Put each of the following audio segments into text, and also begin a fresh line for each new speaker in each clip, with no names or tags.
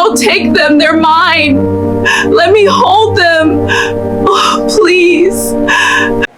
Don't take them. They're mine. Let me hold them. Oh, please.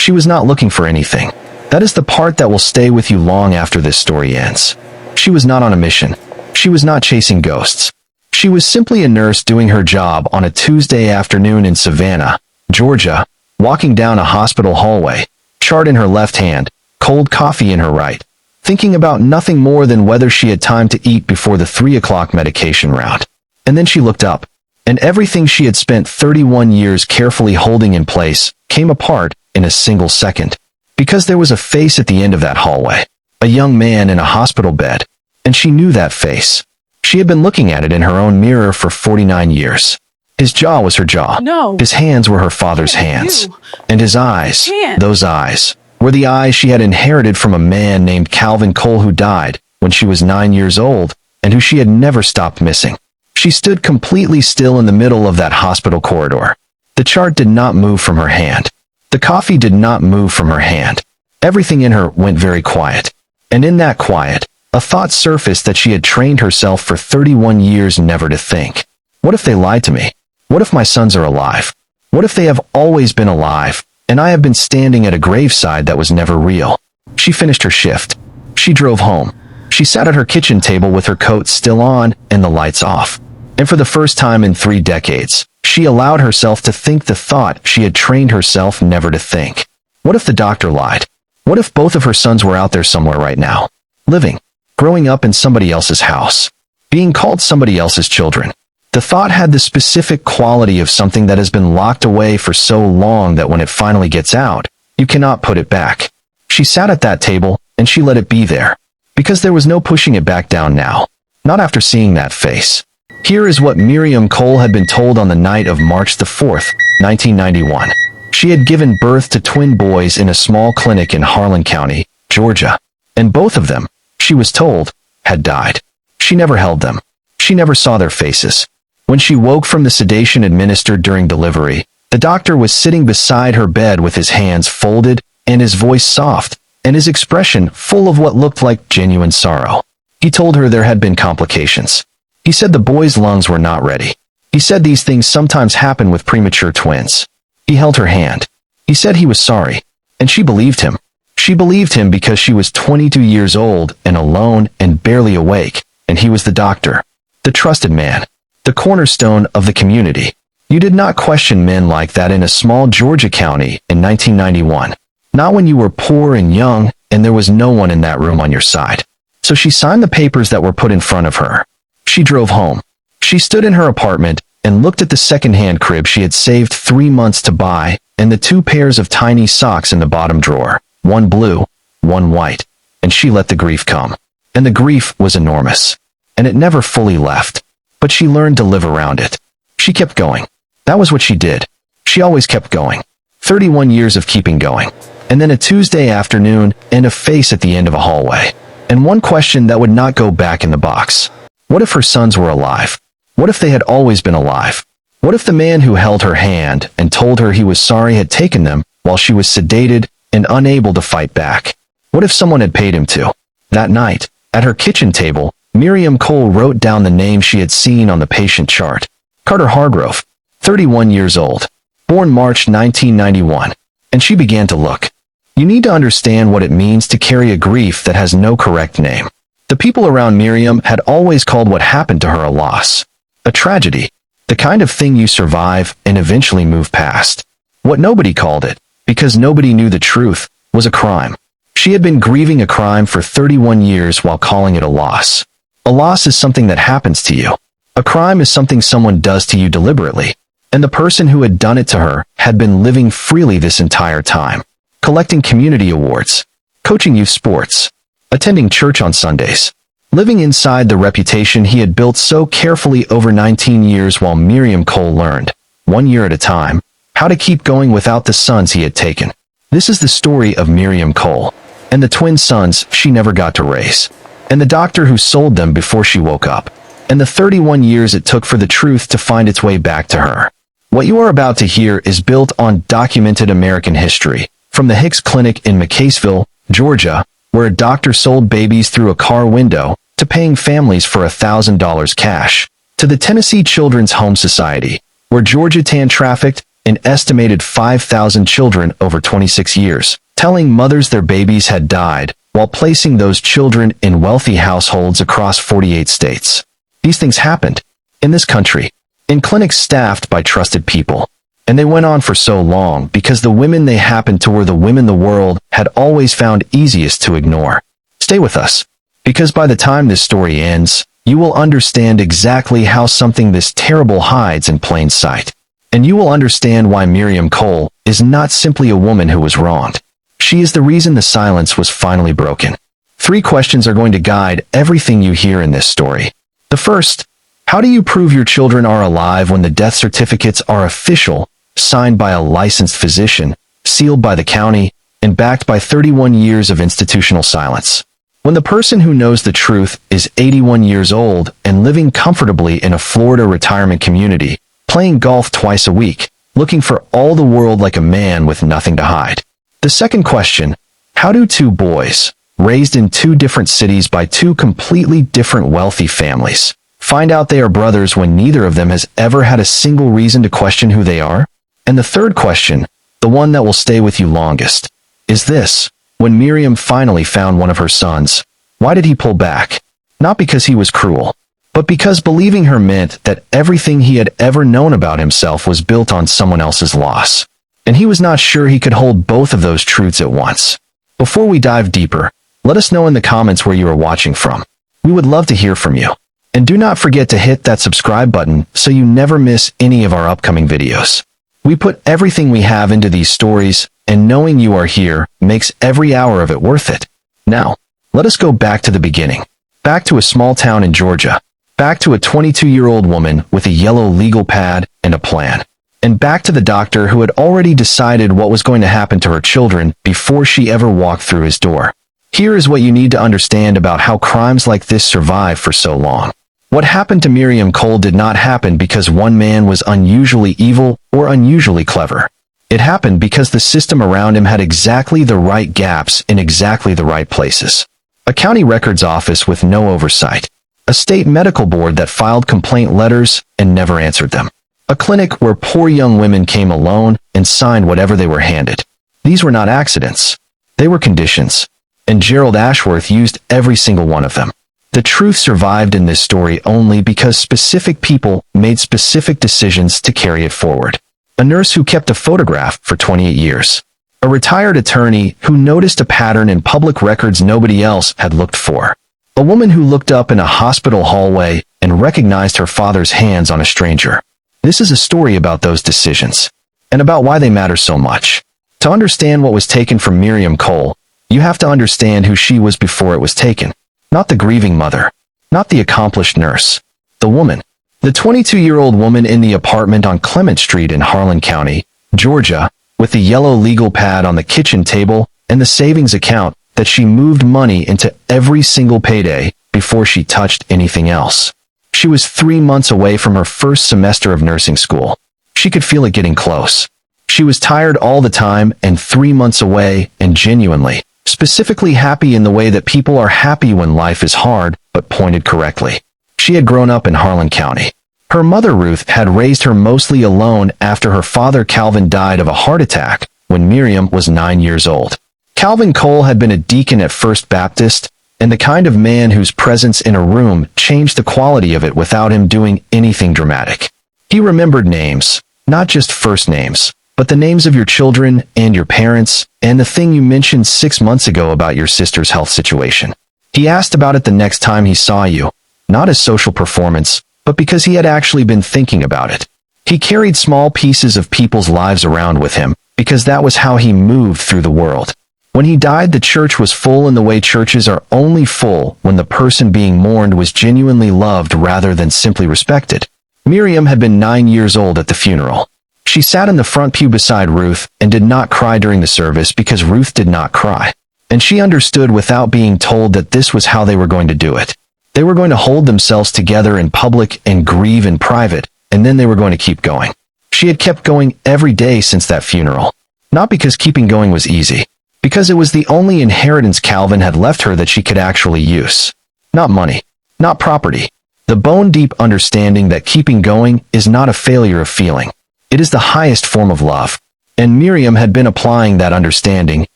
She was not looking for anything. That is the part that will stay with you long after this story ends. She was not on a mission. She was not chasing ghosts. She was simply a nurse doing her job on a Tuesday afternoon in Savannah, Georgia, walking down a hospital hallway, chart in her left hand, cold coffee in her right, thinking about nothing more than whether she had time to eat before the 3 o'clock medication round. And then she looked up, and everything she had spent 31 years carefully holding in place came apart in a single second. Because there was a face at the end of that hallway, a young man in a hospital bed, and she knew that face. She had been looking at it in her own mirror for 49 years. His jaw was her jaw.
No.
His hands were her father's hands. And his eyes, those eyes, were the eyes she had inherited from a man named Calvin Cole who died when she was 9 years old and who she had never stopped missing. She stood completely still in the middle of that hospital corridor. The chart did not move from her hand. The coffee did not move from her hand. Everything in her went very quiet. And in that quiet, a thought surfaced that she had trained herself for 31 years never to think. What if they lied to me? What if my sons are alive? What if they have always been alive, and I have been standing at a graveside that was never real? She finished her shift. She drove home. She sat at her kitchen table with her coat still on and the lights off. And for the first time in 3 decades, she allowed herself to think the thought she had trained herself never to think. What if the doctor lied? What if both of her sons were out there somewhere right now, living, growing up in somebody else's house, being called somebody else's children? The thought had the specific quality of something that has been locked away for so long that when it finally gets out, you cannot put it back. She sat at that table, and she let it be there, because there was no pushing it back down now, not after seeing that face. Here is what Miriam Cole had been told on the night of March the 4th, 1991. She had given birth to twin boys in a small clinic in Harlan County, Georgia, and both of them, she was told, had died. She never held them. She never saw their faces. When she woke from the sedation administered during delivery, the doctor was sitting beside her bed with his hands folded and his voice soft, and his expression full of what looked like genuine sorrow. He told her there had been complications. He said the boy's lungs were not ready. He said these things sometimes happen with premature twins. He held her hand. He said he was sorry, and she believed him. She believed him because she was 22 years old and alone and barely awake, and he was the doctor, the trusted man, the cornerstone of the community. You did not question men like that in a small Georgia county in 1991. Not when you were poor and young and there was no one in that room on your side. So she signed the papers that were put in front of her. She drove home. She stood in her apartment and looked at the second-hand crib she had saved 3 months to buy and the 2 pairs of tiny socks in the bottom drawer, one blue, one white, and she let the grief come. And the grief was enormous. And it never fully left. But she learned to live around it. She kept going. That was what she did. She always kept going. 31 years of keeping going. And then a Tuesday afternoon and a face at the end of a hallway. And one question that would not go back in the box. What if her sons were alive? What if they had always been alive? What if the man who held her hand and told her he was sorry had taken them while she was sedated and unable to fight back? What if someone had paid him to? That night, at her kitchen table, Miriam Cole wrote down the name she had seen on the patient chart. Carter Hargrove, 31 years old, born March 1991. And she began to look. You need to understand what it means to carry a grief that has no correct name. The people around Miriam had always called what happened to her a loss, a tragedy, the kind of thing you survive and eventually move past. What nobody called it, because nobody knew the truth, was a crime. She had been grieving a crime for 31 years while calling it a loss. A loss is something that happens to you. A crime is something someone does to you deliberately. And the person who had done it to her had been living freely this entire time, collecting community awards, coaching youth sports, attending church on Sundays, living inside the reputation he had built so carefully over 19 years while Miriam Cole learned, 1 year at a time, how to keep going without the sons he had taken. This is the story of Miriam Cole, and the twin sons she never got to raise, and the doctor who sold them before she woke up, and the 31 years it took for the truth to find its way back to her. What you are about to hear is built on documented American history, from the Hicks Clinic in McCaysville, Georgia, where a doctor sold babies through a car window, to paying families for $1,000 cash, to the Tennessee Children's Home Society, where Georgia Tan trafficked an estimated 5,000 children over 26 years, telling mothers their babies had died while placing those children in wealthy households across 48 states. These things happened in this country, in clinics staffed by trusted people. And they went on for so long because the women they happened to were the women the world had always found easiest to ignore. Stay with us, because by the time this story ends, you will understand exactly how something this terrible hides in plain sight. And you will understand why Miriam Cole is not simply a woman who was wronged. She is the reason the silence was finally broken. 3 questions are going to guide everything you hear in this story. The first, how do you prove your children are alive when the death certificates are official, signed by a licensed physician, sealed by the county, and backed by 31 years of institutional silence? When the person who knows the truth is 81 years old and living comfortably in a Florida retirement community, playing golf twice a week, looking for all the world like a man with nothing to hide. The second question, how do 2 boys, raised in 2 different cities by 2 completely different wealthy families, find out they are brothers when neither of them has ever had a single reason to question who they are? And the third question, the one that will stay with you longest, is this. When Miriam finally found one of her sons, why did he pull back? Not because he was cruel, but because believing her meant that everything he had ever known about himself was built on someone else's loss. And he was not sure he could hold both of those truths at once. Before we dive deeper, let us know in the comments where you are watching from. We would love to hear from you. And do not forget to hit that subscribe button so you never miss any of our upcoming videos. We put everything we have into these stories, and knowing you are here makes every hour of it worth it. Now, let us go back to the beginning. Back to a small town in Georgia. Back to a 22-year-old woman with a yellow legal pad and a plan. And back to the doctor who had already decided what was going to happen to her children before she ever walked through his door. Here is what you need to understand about how crimes like this survive for so long. What happened to Miriam Cole did not happen because one man was unusually evil or unusually clever. It happened because the system around him had exactly the right gaps in exactly the right places. A county records office with no oversight. A state medical board that filed complaint letters and never answered them. A clinic where poor young women came alone and signed whatever they were handed. These were not accidents. They were conditions. And Gerald Ashworth used every single one of them. The truth survived in this story only because specific people made specific decisions to carry it forward. A nurse who kept a photograph for 28 years. A retired attorney who noticed a pattern in public records nobody else had looked for. A woman who looked up in a hospital hallway and recognized her father's hands on a stranger. This is a story about those decisions, and about why they matter so much. To understand what was taken from Miriam Cole, you have to understand who she was before it was taken. Not the grieving mother. Not the accomplished nurse. The woman. The 22-year-old woman in the apartment on Clement Street in Harlan County, Georgia, with the yellow legal pad on the kitchen table and the savings account that she moved money into every single payday before she touched anything else. She was 3 months away from her first semester of nursing school. She could feel it getting close. She was tired all the time and 3 months away and genuinely, specifically happy in the way that people are happy when life is hard but pointed correctly. She had grown up in Harlan County. Her mother Ruth had raised her mostly alone after her father Calvin died of a heart attack when Miriam was 9 years old. Calvin Cole had been a deacon at First Baptist, and the kind of man whose presence in a room changed the quality of it without him doing anything dramatic. He remembered names, not just first names, but the names of your children and your parents, and the thing you mentioned 6 months ago about your sister's health situation. He asked about it the next time he saw you, not as social performance, but because he had actually been thinking about it. He carried small pieces of people's lives around with him, because that was how he moved through the world. When he died, the church was full in the way churches are only full when the person being mourned was genuinely loved rather than simply respected. Miriam had been 9 years old at the funeral. She sat in the front pew beside Ruth and did not cry during the service because Ruth did not cry. And she understood without being told that this was how they were going to do it. They were going to hold themselves together in public and grieve in private, and then they were going to keep going. She had kept going every day since that funeral. Not because keeping going was easy. Because it was the only inheritance Calvin had left her that she could actually use. Not money. Not property. The bone-deep understanding that keeping going is not a failure of feeling. It is the highest form of love. And Miriam had been applying that understanding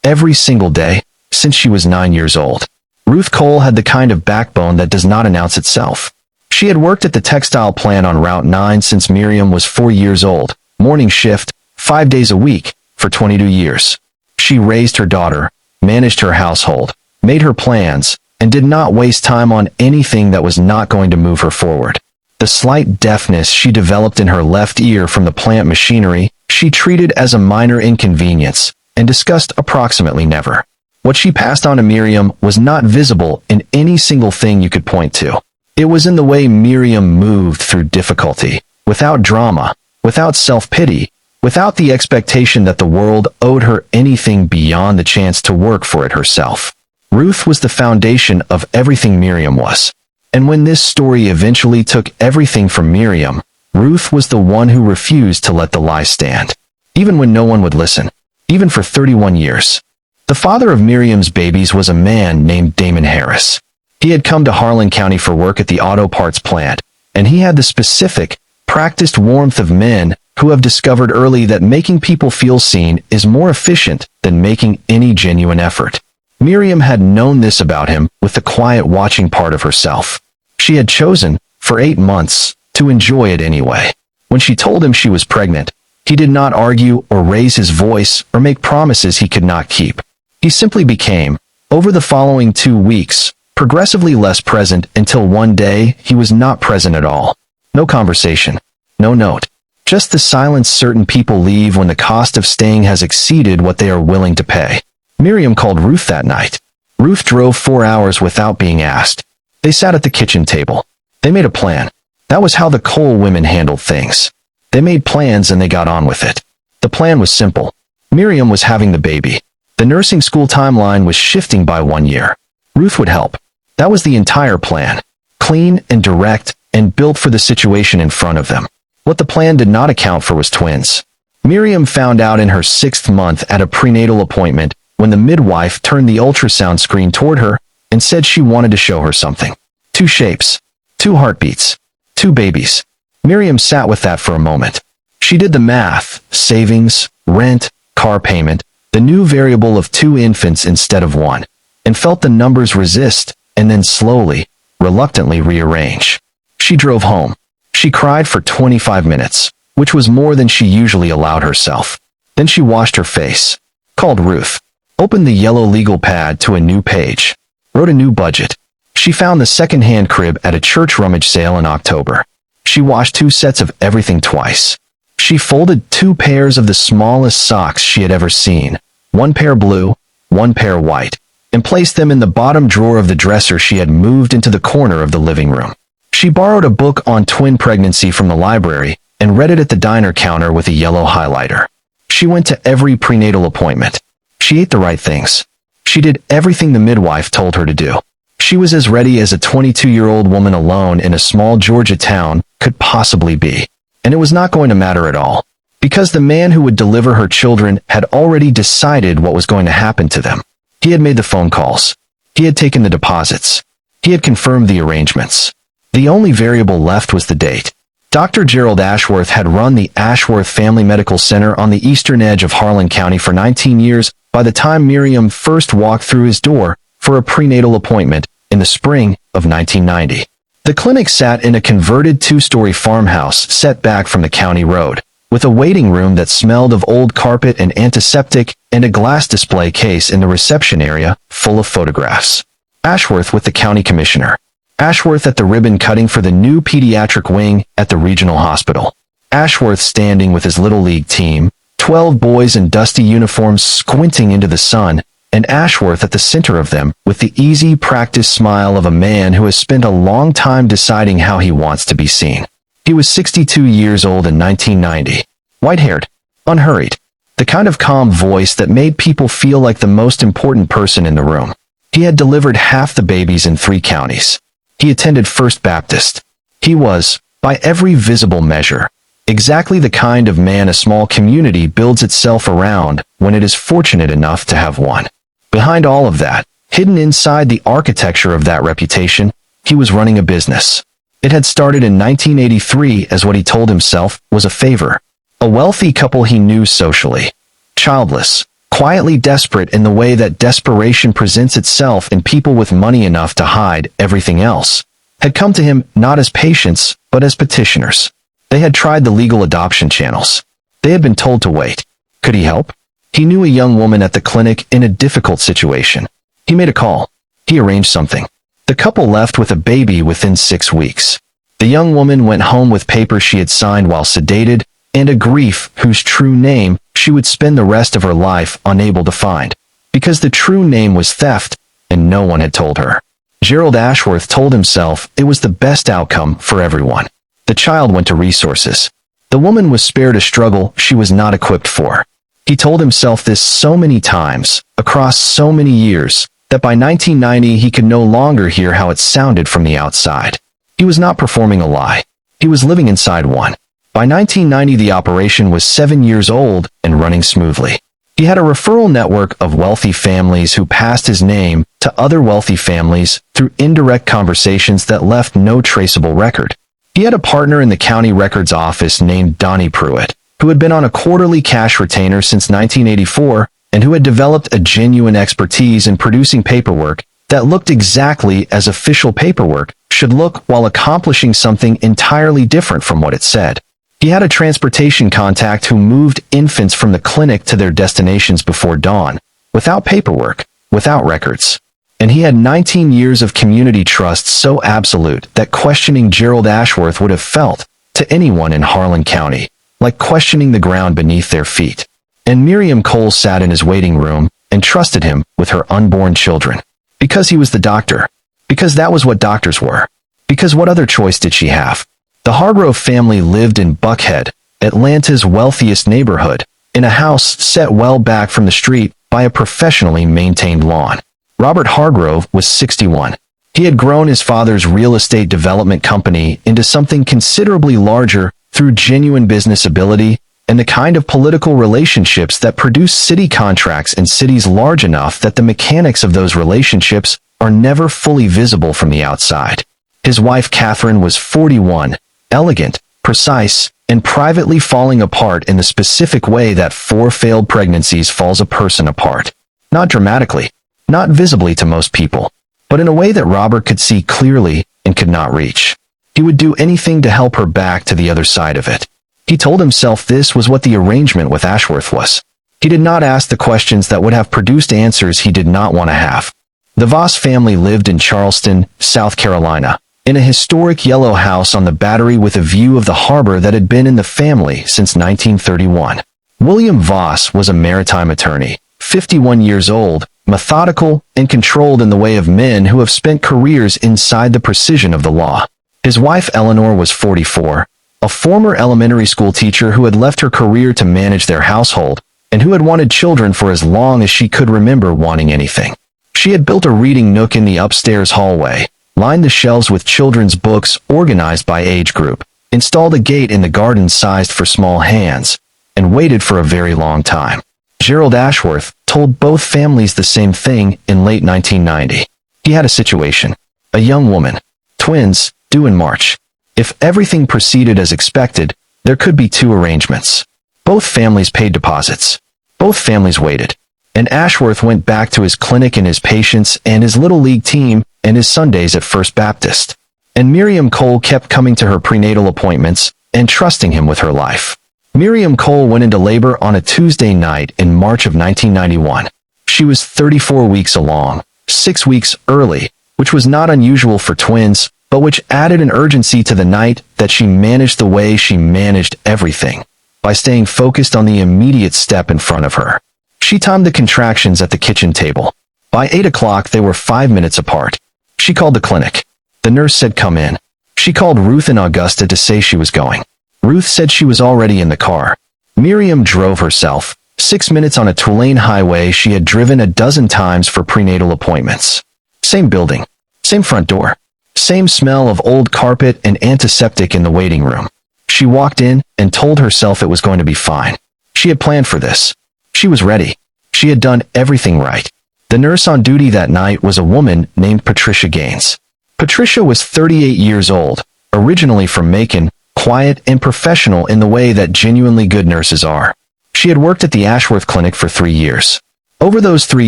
every single day since she was 9 years old. Ruth Cole had the kind of backbone that does not announce itself. She had worked at the textile plant on Route 9 since Miriam was 4 years old, morning shift, 5 days a week, for 22 years. She raised her daughter, managed her household, made her plans, and did not waste time on anything that was not going to move her forward. The slight deafness she developed in her left ear from the plant machinery she treated as a minor inconvenience and discussed approximately never. What she passed on to Miriam was not visible in any single thing you could point to. It was in the way Miriam moved through difficulty, without drama, without self-pity, without the expectation that the world owed her anything beyond the chance to work for it herself. Ruth was the foundation of everything Miriam was. And when this story eventually took everything from Miriam, Ruth was the one who refused to let the lie stand. Even when no one would listen. Even for 31 years. The father of Miriam's babies was a man named Damon Harris. He had come to Harlan County for work at the auto parts plant, and he had the specific, practiced warmth of men who have discovered early that making people feel seen is more efficient than making any genuine effort. Miriam had known this about him with the quiet watching part of herself. She had chosen, for 8 months, to enjoy it anyway. When she told him she was pregnant, he did not argue or raise his voice or make promises he could not keep. He simply became, over the following 2 weeks, progressively less present until one day he was not present at all. No conversation. No note. Just the silence certain people leave when the cost of staying has exceeded what they are willing to pay. Miriam called Ruth that night. Ruth drove 4 hours without being asked. They sat at the kitchen table. They made a plan. That was how the Cole women handled things. They made plans and they got on with it. The plan was simple. Miriam was having the baby. The nursing school timeline was shifting by 1 year. Ruth would help. That was the entire plan. Clean and direct and built for the situation in front of them. What the plan did not account for was twins. Miriam found out in her 6th month at a prenatal appointment when the midwife turned the ultrasound screen toward her and said she wanted to show her something. 2 shapes. 2 heartbeats. 2 babies. Miriam sat with that for a moment. She did the math, savings, rent, car payment, the new variable of 2 infants instead of 1, and felt the numbers resist and then slowly, reluctantly rearrange. She drove home. She cried for 25 minutes, which was more than she usually allowed herself. Then she washed her face, called Ruth, opened the yellow legal pad to a new page, wrote a new budget. She found the second-hand crib at a church rummage sale in October. She washed 2 sets of everything twice. She folded 2 pairs of the smallest socks she had ever seen, 1 pair blue, 1 pair white, and placed them in the bottom drawer of the dresser she had moved into the corner of the living room. She borrowed a book on twin pregnancy from the library and read it at the diner counter with a yellow highlighter. She went to every prenatal appointment. She ate the right things. She did everything the midwife told her to do. She was as ready as a 22-year-old woman alone in a small Georgia town could possibly be. And it was not going to matter at all, because the man who would deliver her children had already decided what was going to happen to them. He had made the phone calls. He had taken the deposits. He had confirmed the arrangements. The only variable left was the date. Dr. Gerald Ashworth had run the Ashworth Family Medical Center on the eastern edge of Harlan County for 19 years by the time Miriam first walked through his door for a prenatal appointment in the spring of 1990. The clinic sat in a converted 2-story farmhouse set back from the county road, with a waiting room that smelled of old carpet and antiseptic and a glass display case in the reception area full of photographs. Ashworth with the county commissioner. Ashworth at the ribbon cutting for the new pediatric wing at the regional hospital. Ashworth standing with his little league team, 12 boys in dusty uniforms squinting into the sun, and Ashworth at the center of them with the easy, practiced smile of a man who has spent a long time deciding how he wants to be seen. He was 62 years old in 1990, white-haired, unhurried, the kind of calm voice that made people feel like the most important person in the room. He had delivered half the babies in 3 counties. He attended First Baptist. He was, by every visible measure, exactly the kind of man a small community builds itself around when it is fortunate enough to have one. Behind all of that, hidden inside the architecture of that reputation, he was running a business. It had started in 1983 as what he told himself was a favor. A wealthy couple he knew socially. Childless, quietly desperate in the way that desperation presents itself in people with money enough to hide everything else, had come to him not as patients, but as petitioners. They had tried the legal adoption channels. They had been told to wait. Could he help? He knew a young woman at the clinic in a difficult situation. He made a call. He arranged something. The couple left with a baby within 6 weeks. The young woman went home with papers she had signed while sedated, and a grief whose true name she would spend the rest of her life unable to find, because the true name was theft, and no one had told her. Gerald Ashworth told himself it was the best outcome for everyone. The child went to resources. The woman was spared a struggle she was not equipped for. He told himself this so many times, across so many years, that by 1990 he could no longer hear how it sounded from the outside. He was not performing a lie. He was living inside one. By 1990 the operation was 7 years old and running smoothly. He had a referral network of wealthy families who passed his name to other wealthy families through indirect conversations that left no traceable record. He had a partner in the county records office named Donnie Pruitt, who had been on a quarterly cash retainer since 1984 and who had developed a genuine expertise in producing paperwork that looked exactly as official paperwork should look while accomplishing something entirely different from what it said. He had a transportation contact who moved infants from the clinic to their destinations before dawn, without paperwork, without records. And he had 19 years of community trust so absolute that questioning Gerald Ashworth would have felt, to anyone in Harlan County, like questioning the ground beneath their feet. And Miriam Cole sat in his waiting room and trusted him with her unborn children. Because he was the doctor. Because that was what doctors were. Because what other choice did she have? The Hargrove family lived in Buckhead, Atlanta's wealthiest neighborhood, in a house set well back from the street by a professionally maintained lawn. Robert Hargrove was 61. He had grown his father's real estate development company into something considerably larger through genuine business ability and the kind of political relationships that produce city contracts in cities large enough that the mechanics of those relationships are never fully visible from the outside. His wife Catherine was 41, elegant, precise, and privately falling apart in the specific way that 4 failed pregnancies falls a person apart. Not dramatically, not visibly to most people, but in a way that Robert could see clearly and could not reach. He would do anything to help her back to the other side of it. He told himself this was what the arrangement with Ashworth was. He did not ask the questions that would have produced answers he did not want to have. The Voss family lived in Charleston, South Carolina, in a historic yellow house on the Battery with a view of the harbor that had been in the family since 1931. William Voss was a maritime attorney, 51 years old, methodical and controlled in the way of men who have spent careers inside the precision of the law. His wife Eleanor was 44, a former elementary school teacher who had left her career to manage their household, and who had wanted children for as long as she could remember wanting anything. She had built a reading nook in the upstairs hallway, lined the shelves with children's books organized by age group, installed a gate in the garden sized for small hands, and waited for a very long time. Gerald Ashworth told both families the same thing in late 1990. He had a situation. A young woman. Twins, due in March. If everything proceeded as expected, there could be 2 arrangements. Both families paid deposits. Both families waited. And Ashworth went back to his clinic and his patients and his Little League team and his Sundays at First Baptist. And Miriam Cole kept coming to her prenatal appointments and trusting him with her life. Miriam Cole went into labor on a Tuesday night in March of 1991. She was 34 weeks along, 6 weeks early, which was not unusual for twins, but which added an urgency to the night that she managed the way she managed everything, by staying focused on the immediate step in front of her. She timed the contractions at the kitchen table. By 8 o'clock they were 5 minutes apart. She called the clinic. The nurse said come in. She called Ruth and Augusta to say she was going. Ruth said she was already in the car. Miriam drove herself, 6 minutes on a two-lane highway she had driven a dozen times for prenatal appointments. Same building. Same front door. Same smell of old carpet and antiseptic in the waiting room. She walked in and told herself it was going to be fine. She had planned for this. She was ready. She had done everything right. The nurse on duty that night was a woman named Patricia Gaines. Patricia was 38 years old, originally from Macon, quiet and professional in the way that genuinely good nurses are. She had worked at the Ashworth Clinic for 3 years. Over those 3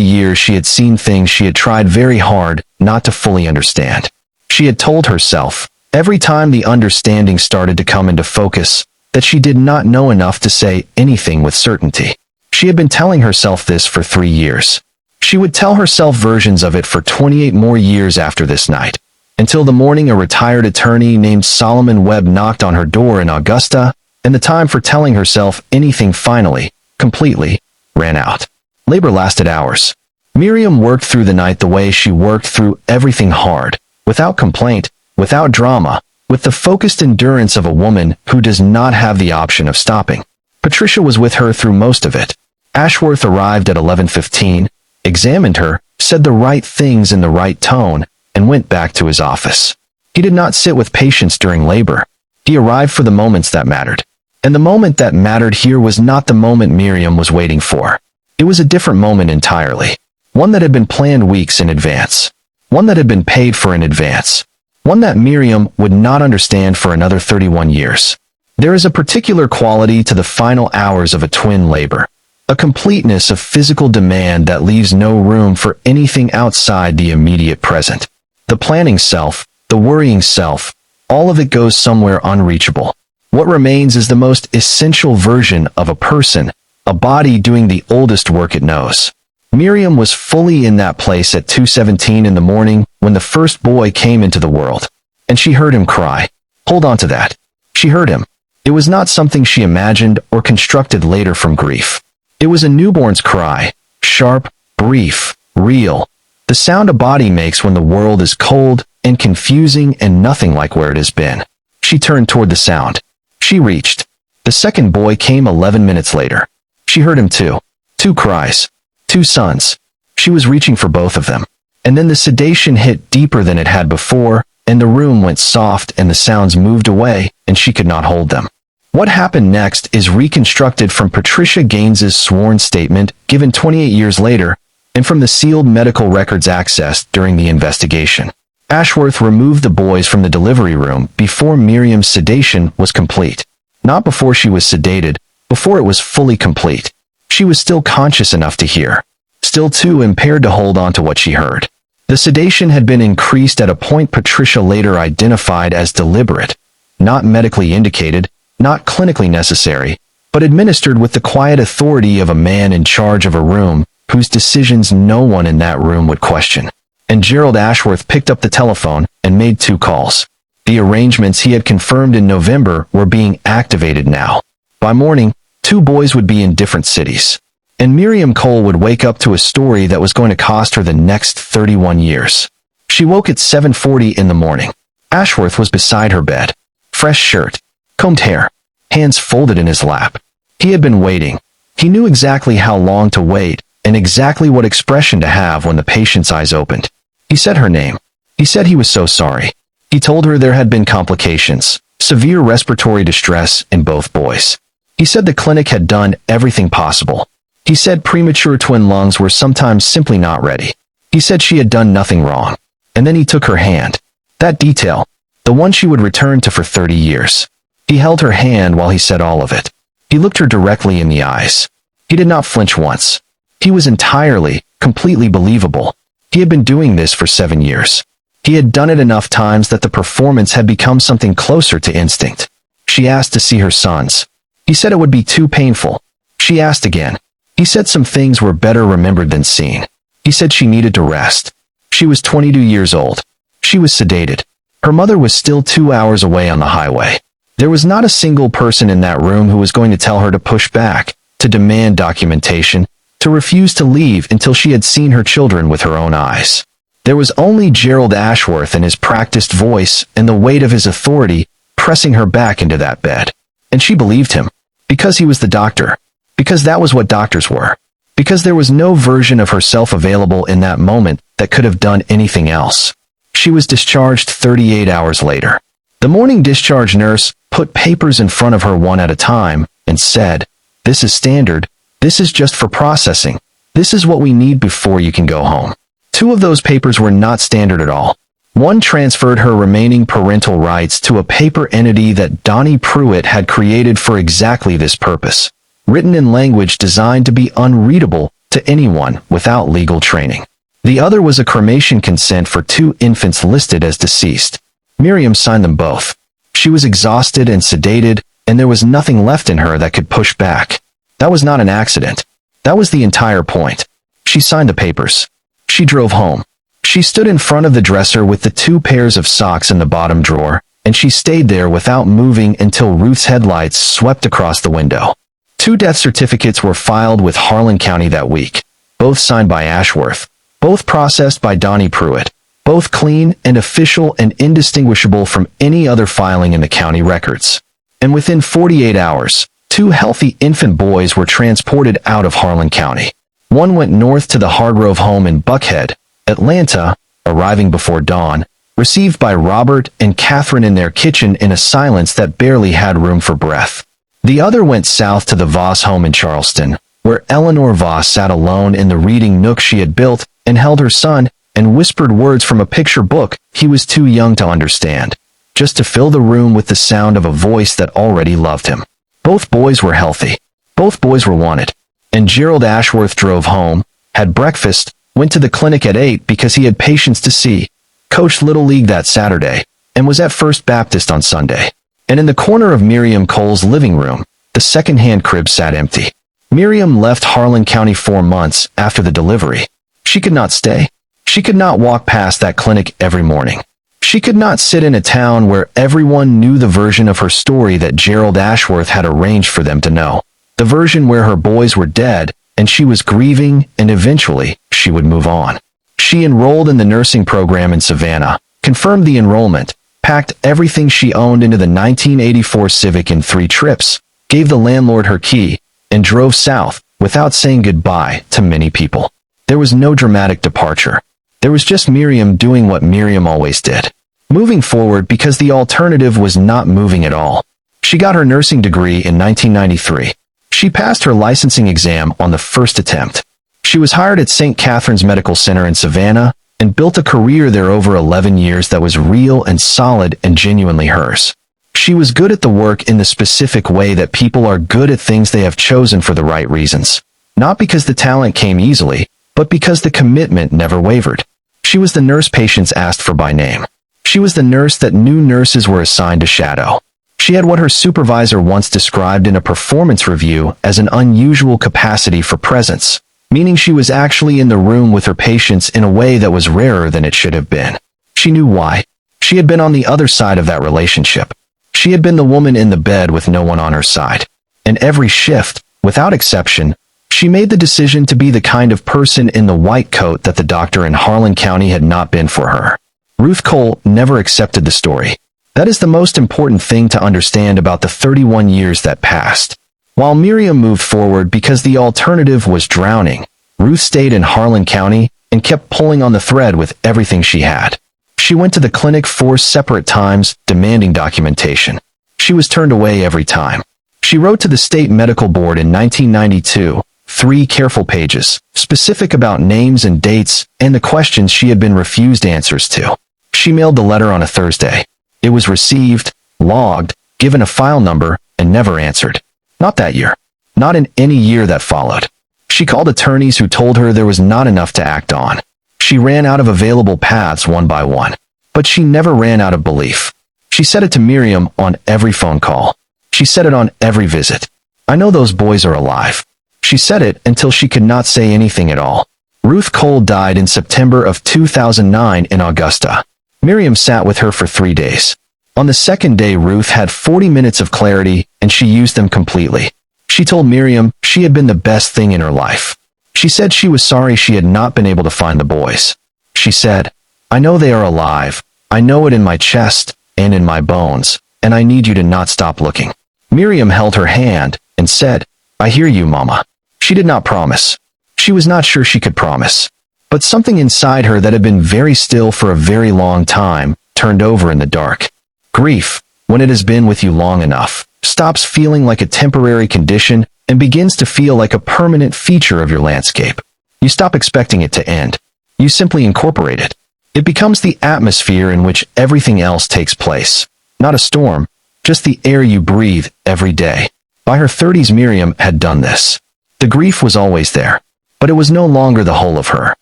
years, she had seen things she had tried very hard not to fully understand. She had told herself, every time the understanding started to come into focus, that she did not know enough to say anything with certainty. She had been telling herself this for 3 years. She would tell herself versions of it for 28 more years after this night, until the morning a retired attorney named Solomon Webb knocked on her door in Augusta, and the time for telling herself anything finally, completely, ran out. Labor lasted hours. Miriam worked through the night the way she worked through everything hard, without complaint, without drama, with the focused endurance of a woman who does not have the option of stopping. Patricia was with her through most of it. Ashworth arrived at 11:15, examined her, said the right things in the right tone, and went back to his office. He did not sit with patients during labor. He arrived for the moments that mattered. And the moment that mattered here was not the moment Miriam was waiting for. It was a different moment entirely. One that had been planned weeks in advance. One that had been paid for in advance. One that Miriam would not understand for another 31 years. There is a particular quality to the final hours of a twin labor. A completeness of physical demand that leaves no room for anything outside the immediate present. The planning self, the worrying self, all of it goes somewhere unreachable. What remains is the most essential version of a person, a body doing the oldest work it knows. Miriam was fully in that place at 2:17 in the morning when the first boy came into the world. And she heard him cry. Hold on to that. She heard him. It was not something she imagined or constructed later from grief. It was a newborn's cry, sharp, brief, real. The sound a body makes when the world is cold and confusing and nothing like where it has been. She turned toward the sound. She reached. The second boy came 11 minutes later. She heard him too. 2 cries. 2 sons. She was reaching for both of them. And then the sedation hit deeper than it had before, and the room went soft and the sounds moved away, and she could not hold them. What happened next is reconstructed from Patricia Gaines's sworn statement given 28 years later, and from the sealed medical records accessed during the investigation. Ashworth removed the boys from the delivery room before Miriam's sedation was complete. Not before she was sedated, before it was fully complete. She was still conscious enough to hear, still too impaired to hold on to what she heard. The sedation had been increased at a point Patricia later identified as deliberate, not medically indicated, not clinically necessary, but administered with the quiet authority of a man in charge of a room whose decisions no one in that room would question. And Gerald Ashworth picked up the telephone and made 2 calls. The arrangements he had confirmed in November were being activated now. By morning, 2 boys would be in different cities. And Miriam Cole would wake up to a story that was going to cost her the next 31 years. She woke at 7:40 in the morning. Ashworth was beside her bed. Fresh shirt, combed hair, hands folded in his lap. He had been waiting. He knew exactly how long to wait, and exactly what expression to have when the patient's eyes opened. He said her name. He said he was so sorry. He told her there had been complications, severe respiratory distress in both boys. He said the clinic had done everything possible. He said premature twin lungs were sometimes simply not ready. He said she had done nothing wrong. And then he took her hand. That detail, the one she would return to for 30 years. He held her hand while he said all of it. He looked her directly in the eyes. He did not flinch once. He was entirely, completely believable. He had been doing this for 7 years. He had done it enough times that the performance had become something closer to instinct. She asked to see her sons. He said it would be too painful. She asked again. He said some things were better remembered than seen. He said she needed to rest. She was 22 years old. She was sedated. Her mother was still 2 hours away on the highway. There was not a single person in that room who was going to tell her to push back, to demand documentation, to refuse to leave until she had seen her children with her own eyes. There was only Gerald Ashworth and his practiced voice and the weight of his authority pressing her back into that bed. And she believed him. Because he was the doctor. Because that was what doctors were. Because there was no version of herself available in that moment that could have done anything else. She was discharged 38 hours later. The morning discharge nurse put papers in front of her one at a time and said, "This is standard. This is just for processing. This is what we need before you can go home." 2 of those papers were not standard at all. One transferred her remaining parental rights to a paper entity that Donnie Pruitt had created for exactly this purpose, written in language designed to be unreadable to anyone without legal training. The other was a cremation consent for 2 infants listed as deceased. Miriam signed them both. She was exhausted and sedated, and there was nothing left in her that could push back. That was not an accident. That was the entire point. She signed the papers. She drove home. She stood in front of the dresser with the 2 pairs of socks in the bottom drawer, and she stayed there without moving until Ruth's headlights swept across the window. 2 death certificates were filed with Harlan County that week, both signed by Ashworth, both processed by Donnie Pruitt, both clean and official and indistinguishable from any other filing in the county records. And within 48 hours, 2 healthy infant boys were transported out of Harlan County. One went north to the Hargrove home in Buckhead, Atlanta, arriving before dawn, received by Robert and Catherine in their kitchen in a silence that barely had room for breath. The other went south to the Voss home in Charleston, where Eleanor Voss sat alone in the reading nook she had built and held her son and whispered words from a picture book he was too young to understand, just to fill the room with the sound of a voice that already loved him. Both boys were healthy. Both boys were wanted. And Gerald Ashworth drove home, had breakfast, went to the clinic at 8 because he had patients to see, coached Little League that Saturday, and was at First Baptist on Sunday. And in the corner of Miriam Cole's living room, the second-hand crib sat empty. Miriam left Harlan County 4 months after the delivery. She could not stay. She could not walk past that clinic every morning. She could not sit in a town where everyone knew the version of her story that Gerald Ashworth had arranged for them to know. The version where her boys were dead, and she was grieving, and eventually, she would move on. She enrolled in the nursing program in Savannah, confirmed the enrollment, packed everything she owned into the 1984 Civic in 3 trips, gave the landlord her key, and drove south, without saying goodbye to many people. There was no dramatic departure. There was just Miriam doing what Miriam always did. Moving forward because the alternative was not moving at all. She got her nursing degree in 1993. She passed her licensing exam on the first attempt. She was hired at St. Catherine's Medical Center in Savannah and built a career there over 11 years that was real and solid and genuinely hers. She was good at the work in the specific way that people are good at things they have chosen for the right reasons. Not because the talent came easily, but because the commitment never wavered. She was the nurse patients asked for by name. She was the nurse that new nurses were assigned to shadow. She had what her supervisor once described in a performance review as an unusual capacity for presence, meaning she was actually in the room with her patients in a way that was rarer than it should have been. She knew why. She had been on the other side of that relationship. She had been the woman in the bed with no one on her side. And every shift, without exception, she made the decision to be the kind of person in the white coat that the doctor in Harlan County had not been for her. Ruth Cole never accepted the story. That is the most important thing to understand about the 31 years that passed. While Miriam moved forward because the alternative was drowning, Ruth stayed in Harlan County and kept pulling on the thread with everything she had. She went to the clinic 4 separate times, demanding documentation. She was turned away every time. She wrote to the state medical board in 1992, 3 careful pages, specific about names and dates and the questions she had been refused answers to. She mailed the letter on a Thursday. It was received, logged, given a file number, and never answered. Not that year. Not in any year that followed. She called attorneys who told her there was not enough to act on. She ran out of available paths one by one. But she never ran out of belief. She said it to Miriam on every phone call. She said it on every visit. I know those boys are alive. She said it until she could not say anything at all. Ruth Cole died in September of 2009 in Augusta. Miriam sat with her for 3 days. On the second day, Ruth had 40 minutes of clarity, and she used them completely. She told Miriam she had been the best thing in her life. She said she was sorry she had not been able to find the boys. She said, I know they are alive. I know it in my chest and in my bones, and I need you to not stop looking. Miriam held her hand and said, I hear you, Mama. She did not promise. She was not sure she could promise. But something inside her that had been very still for a very long time turned over in the dark. Grief, when it has been with you long enough, stops feeling like a temporary condition and begins to feel like a permanent feature of your landscape. You stop expecting it to end. You simply incorporate it. It becomes the atmosphere in which everything else takes place. Not a storm, just the air you breathe every day. By her 30s, Miriam had done this. The grief was always there, but it was no longer the whole of her.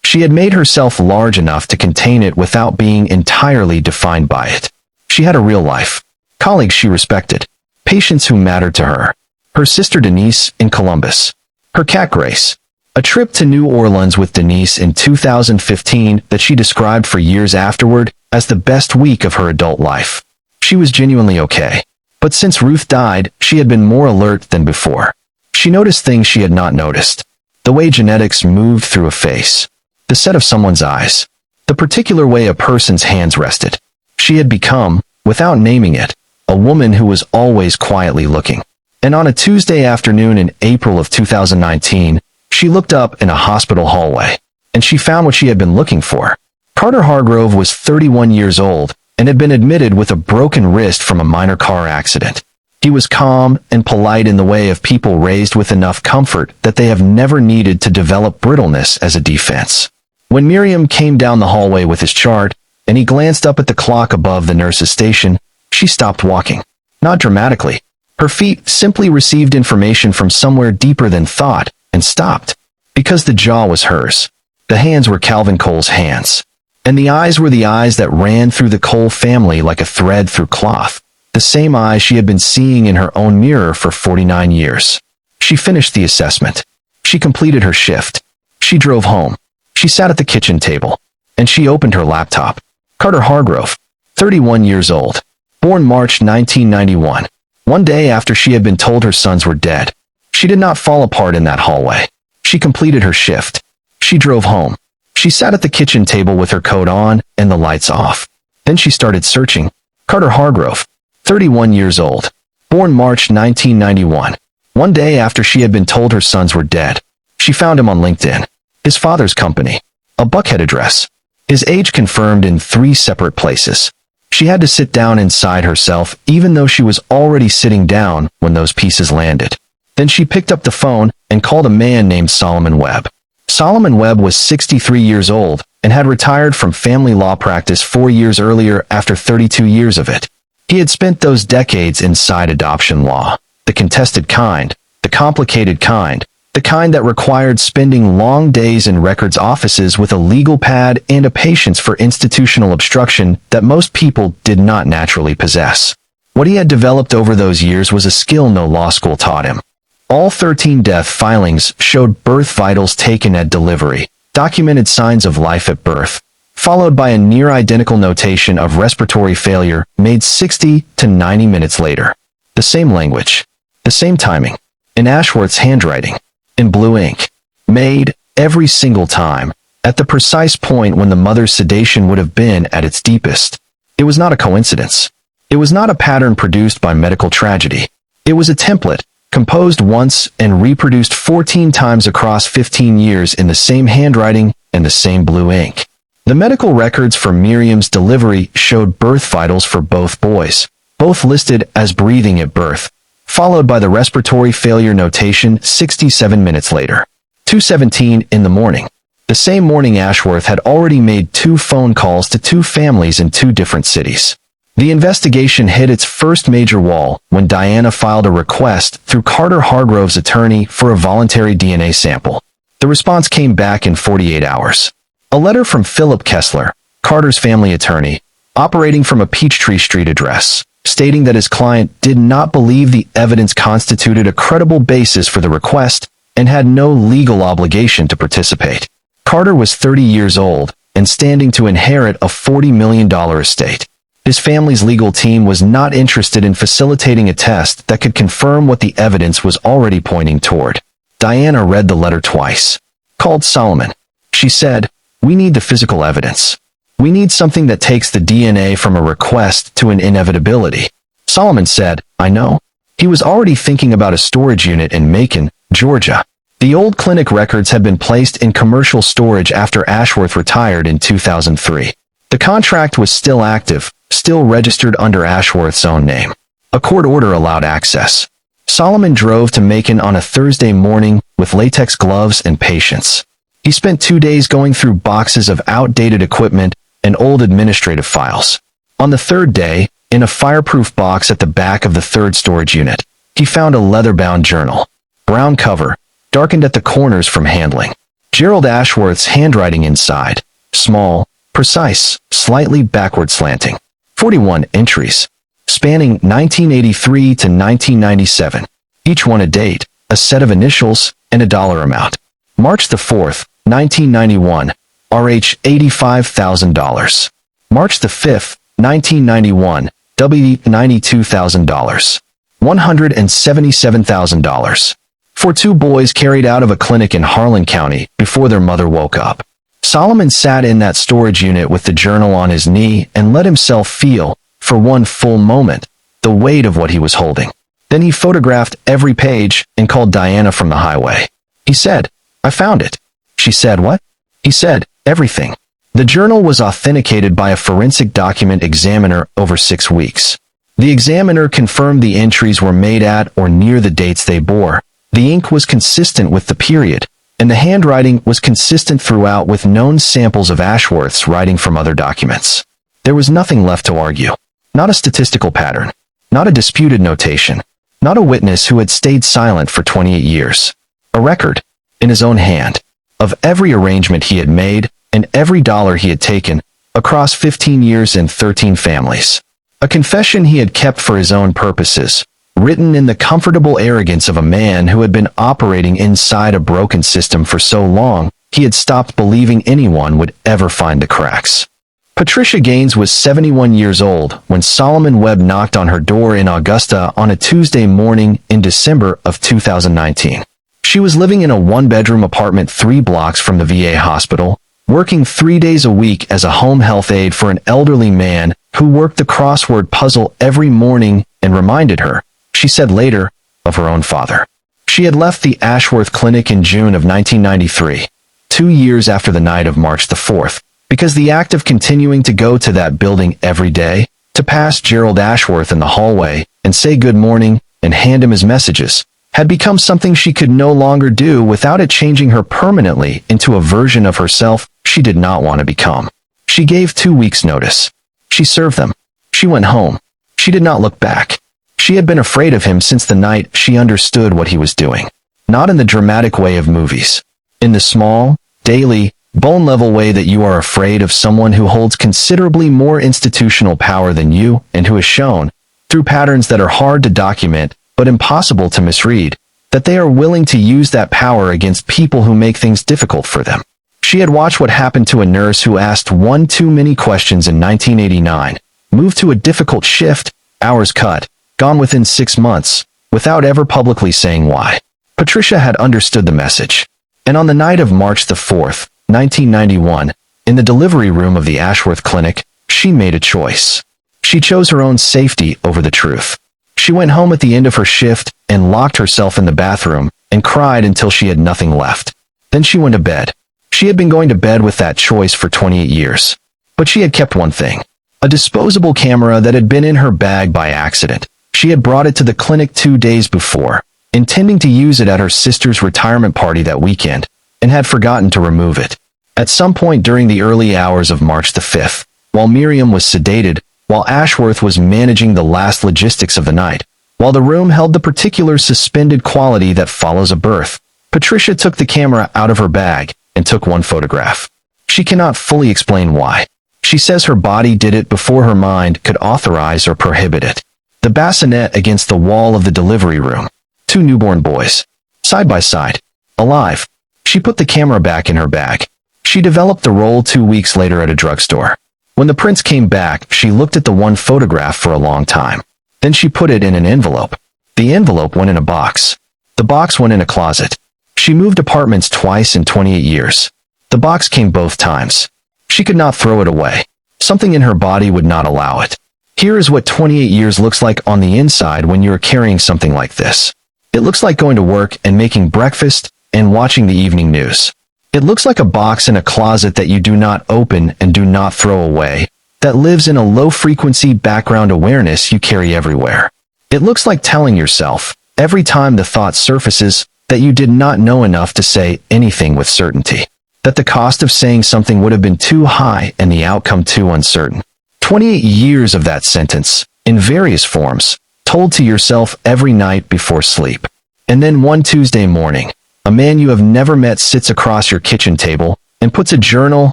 She had made herself large enough to contain it without being entirely defined by it. She had a real life, colleagues she respected, patients who mattered to her, her sister Denise in Columbus, her cat Grace, a trip to New Orleans with Denise in 2015 that she described for years afterward as the best week of her adult life. She was genuinely okay. But since Ruth died, she had been more alert than before. She noticed things she had not noticed. The way genetics moved through a face. The set of someone's eyes. The particular way a person's hands rested. She had become, without naming it, a woman who was always quietly looking. And on a Tuesday afternoon in April of 2019, she looked up in a hospital hallway, and she found what she had been looking for. Carter Hargrove was 31 years old, and had been admitted with a broken wrist from a minor car accident. He was calm and polite in the way of people raised with enough comfort that they have never needed to develop brittleness as a defense. When Miriam came down the hallway with his chart, and he glanced up at the clock above the nurse's station, she stopped walking. Not dramatically. Her feet simply received information from somewhere deeper than thought, and stopped. Because the jaw was hers. The hands were Calvin Cole's hands. And the eyes were the eyes that ran through the Cole family like a thread through cloth. The same eyes she had been seeing in her own mirror for 49 years. She finished the assessment. She completed her shift. She drove home. She sat at the kitchen table. And she opened her laptop. Carter Hargrove, 31 years old. Born March 1991. One day after she had been told her sons were dead. She did not fall apart in that hallway. She completed her shift. She drove home. She sat at the kitchen table with her coat on and the lights off. Then she started searching. Carter Hargrove, 31 years old. Born March 1991. One day after she had been told her sons were dead. She found him on LinkedIn. His father's company. A Buckhead address. His age confirmed in 3 separate places. She had to sit down inside herself even though she was already sitting down when those pieces landed. Then she picked up the phone and called a man named Solomon Webb. Solomon Webb was 63 years old and had retired from family law practice 4 years earlier after 32 years of it. He had spent those decades inside adoption law, the contested kind, the complicated kind, the kind that required spending long days in records offices with a legal pad and a patience for institutional obstruction that most people did not naturally possess. What he had developed over those years was a skill no law school taught him. All 13 death filings showed birth vitals taken at delivery, documented signs of life at birth, followed by a near-identical notation of respiratory failure made 60 to 90 minutes later. The same language, the same timing, in Ashworth's handwriting, in blue ink, made, every single time, at the precise point when the mother's sedation would have been at its deepest. It was not a coincidence. It was not a pattern produced by medical tragedy. It was a template, composed once and reproduced 14 times across 15 years in the same handwriting and the same blue ink. The medical records for Miriam's delivery showed birth vitals for both boys, both listed as breathing at birth, followed by the respiratory failure notation 67 minutes later. 2:17 in the morning. The same morning Ashworth had already made 2 phone calls to 2 families in 2 different cities. The investigation hit its first major wall when Diana filed a request through Carter Hargrove's attorney for a voluntary DNA sample. The response came back in 48 hours. A letter from Philip Kessler, Carter's family attorney, operating from a Peachtree Street address, stating that his client did not believe the evidence constituted a credible basis for the request and had no legal obligation to participate. Carter was 30 years old and standing to inherit a $40 million estate. His family's legal team was not interested in facilitating a test that could confirm what the evidence was already pointing toward. Diana read the letter twice. Called Solomon. She said, "We need the physical evidence. We need something that takes the DNA from a request to an inevitability." Solomon said, "I know." He was already thinking about a storage unit in Macon, Georgia. The old clinic records had been placed in commercial storage after Ashworth retired in 2003. The contract was still active, still registered under Ashworth's own name. A court order allowed access. Solomon drove to Macon on a Thursday morning with latex gloves and patience. He spent 2 days going through boxes of outdated equipment and old administrative files. On the third day, in a fireproof box at the back of the third storage unit, he found a leather-bound journal. Brown cover, darkened at the corners from handling. Gerald Ashworth's handwriting inside. Small, precise, slightly backward slanting. 41 entries, spanning 1983 to 1997. Each one a date, a set of initials, and a dollar amount. March the 4th, 1991, RH $85,000. March the 5th, 1991, W $92,000. $177,000. For two boys carried out of a clinic in Harlan County before their mother woke up. Solomon sat in that storage unit with the journal on his knee and let himself feel, for one full moment, the weight of what he was holding. Then he photographed every page and called Diana from the highway. He said, "I found it." She said, "What?" He said, "Everything." The journal was authenticated by a forensic document examiner over 6 weeks. The examiner confirmed the entries were made at or near the dates they bore. The ink was consistent with the period, and the handwriting was consistent throughout with known samples of Ashworth's writing from other documents. There was nothing left to argue. Not a statistical pattern. Not a disputed notation. Not a witness who had stayed silent for 28 years. A record, in his own hand, of every arrangement he had made and every dollar he had taken across 15 years and 13 families. A confession he had kept for his own purposes, written in the comfortable arrogance of a man who had been operating inside a broken system for so long he had stopped believing anyone would ever find the cracks. Patricia Gaines was 71 years old when Solomon Webb knocked on her door in Augusta on a Tuesday morning in December of 2019. She was living in a one-bedroom apartment 3 blocks from the VA hospital, working 3 days a week as a home health aide for an elderly man who worked the crossword puzzle every morning and reminded her, she said later, of her own father. She had left the Ashworth Clinic in June of 1993, 2 years after the night of March the 4th, because the act of continuing to go to that building every day, to pass Gerald Ashworth in the hallway and say good morning and hand him his messages, had become something she could no longer do without it changing her permanently into a version of herself she did not want to become. She gave 2 weeks' notice. She served them. She went home. She did not look back. She had been afraid of him since the night she understood what he was doing. Not in the dramatic way of movies. In the small, daily, bone-level way that you are afraid of someone who holds considerably more institutional power than you and who has shown, through patterns that are hard to document but impossible to misread, that they are willing to use that power against people who make things difficult for them. She had watched what happened to a nurse who asked one too many questions in 1989, moved to a difficult shift, hours cut, gone within 6 months, without ever publicly saying why. Patricia had understood the message. And on the night of March the 4th, 1991, in the delivery room of the Ashworth Clinic, she made a choice. She chose her own safety over the truth. She went home at the end of her shift and locked herself in the bathroom and cried until she had nothing left. Then she went to bed. She had been going to bed with that choice for 28 years. But she had kept one thing. A disposable camera that had been in her bag by accident. She had brought it to the clinic 2 days before, intending to use it at her sister's retirement party that weekend, and had forgotten to remove it. At some point during the early hours of March the 5th, while Miriam was sedated, while Ashworth was managing the last logistics of the night, while the room held the particular suspended quality that follows a birth, Patricia took the camera out of her bag and took one photograph. She cannot fully explain why. She says her body did it before her mind could authorize or prohibit it. The bassinet against the wall of the delivery room. 2 newborn boys. Side by side. Alive. She put the camera back in her bag. She developed the roll 2 weeks later at a drugstore. When the prints came back, she looked at the one photograph for a long time. Then she put it in an envelope. The envelope went in a box. The box went in a closet. She moved apartments twice in 28 years. The box came both times. She could not throw it away. Something in her body would not allow it. Here is what 28 years looks like on the inside when you are carrying something like this. It looks like going to work and making breakfast and watching the evening news. It looks like a box in a closet that you do not open and do not throw away, that lives in a low-frequency background awareness you carry everywhere. It looks like telling yourself, every time the thought surfaces, that you did not know enough to say anything with certainty. that the cost of saying something would have been too high and the outcome too uncertain. 28 years of that sentence, in various forms, told to yourself every night before sleep. And then one Tuesday morning, a man you have never met sits across your kitchen table and puts a journal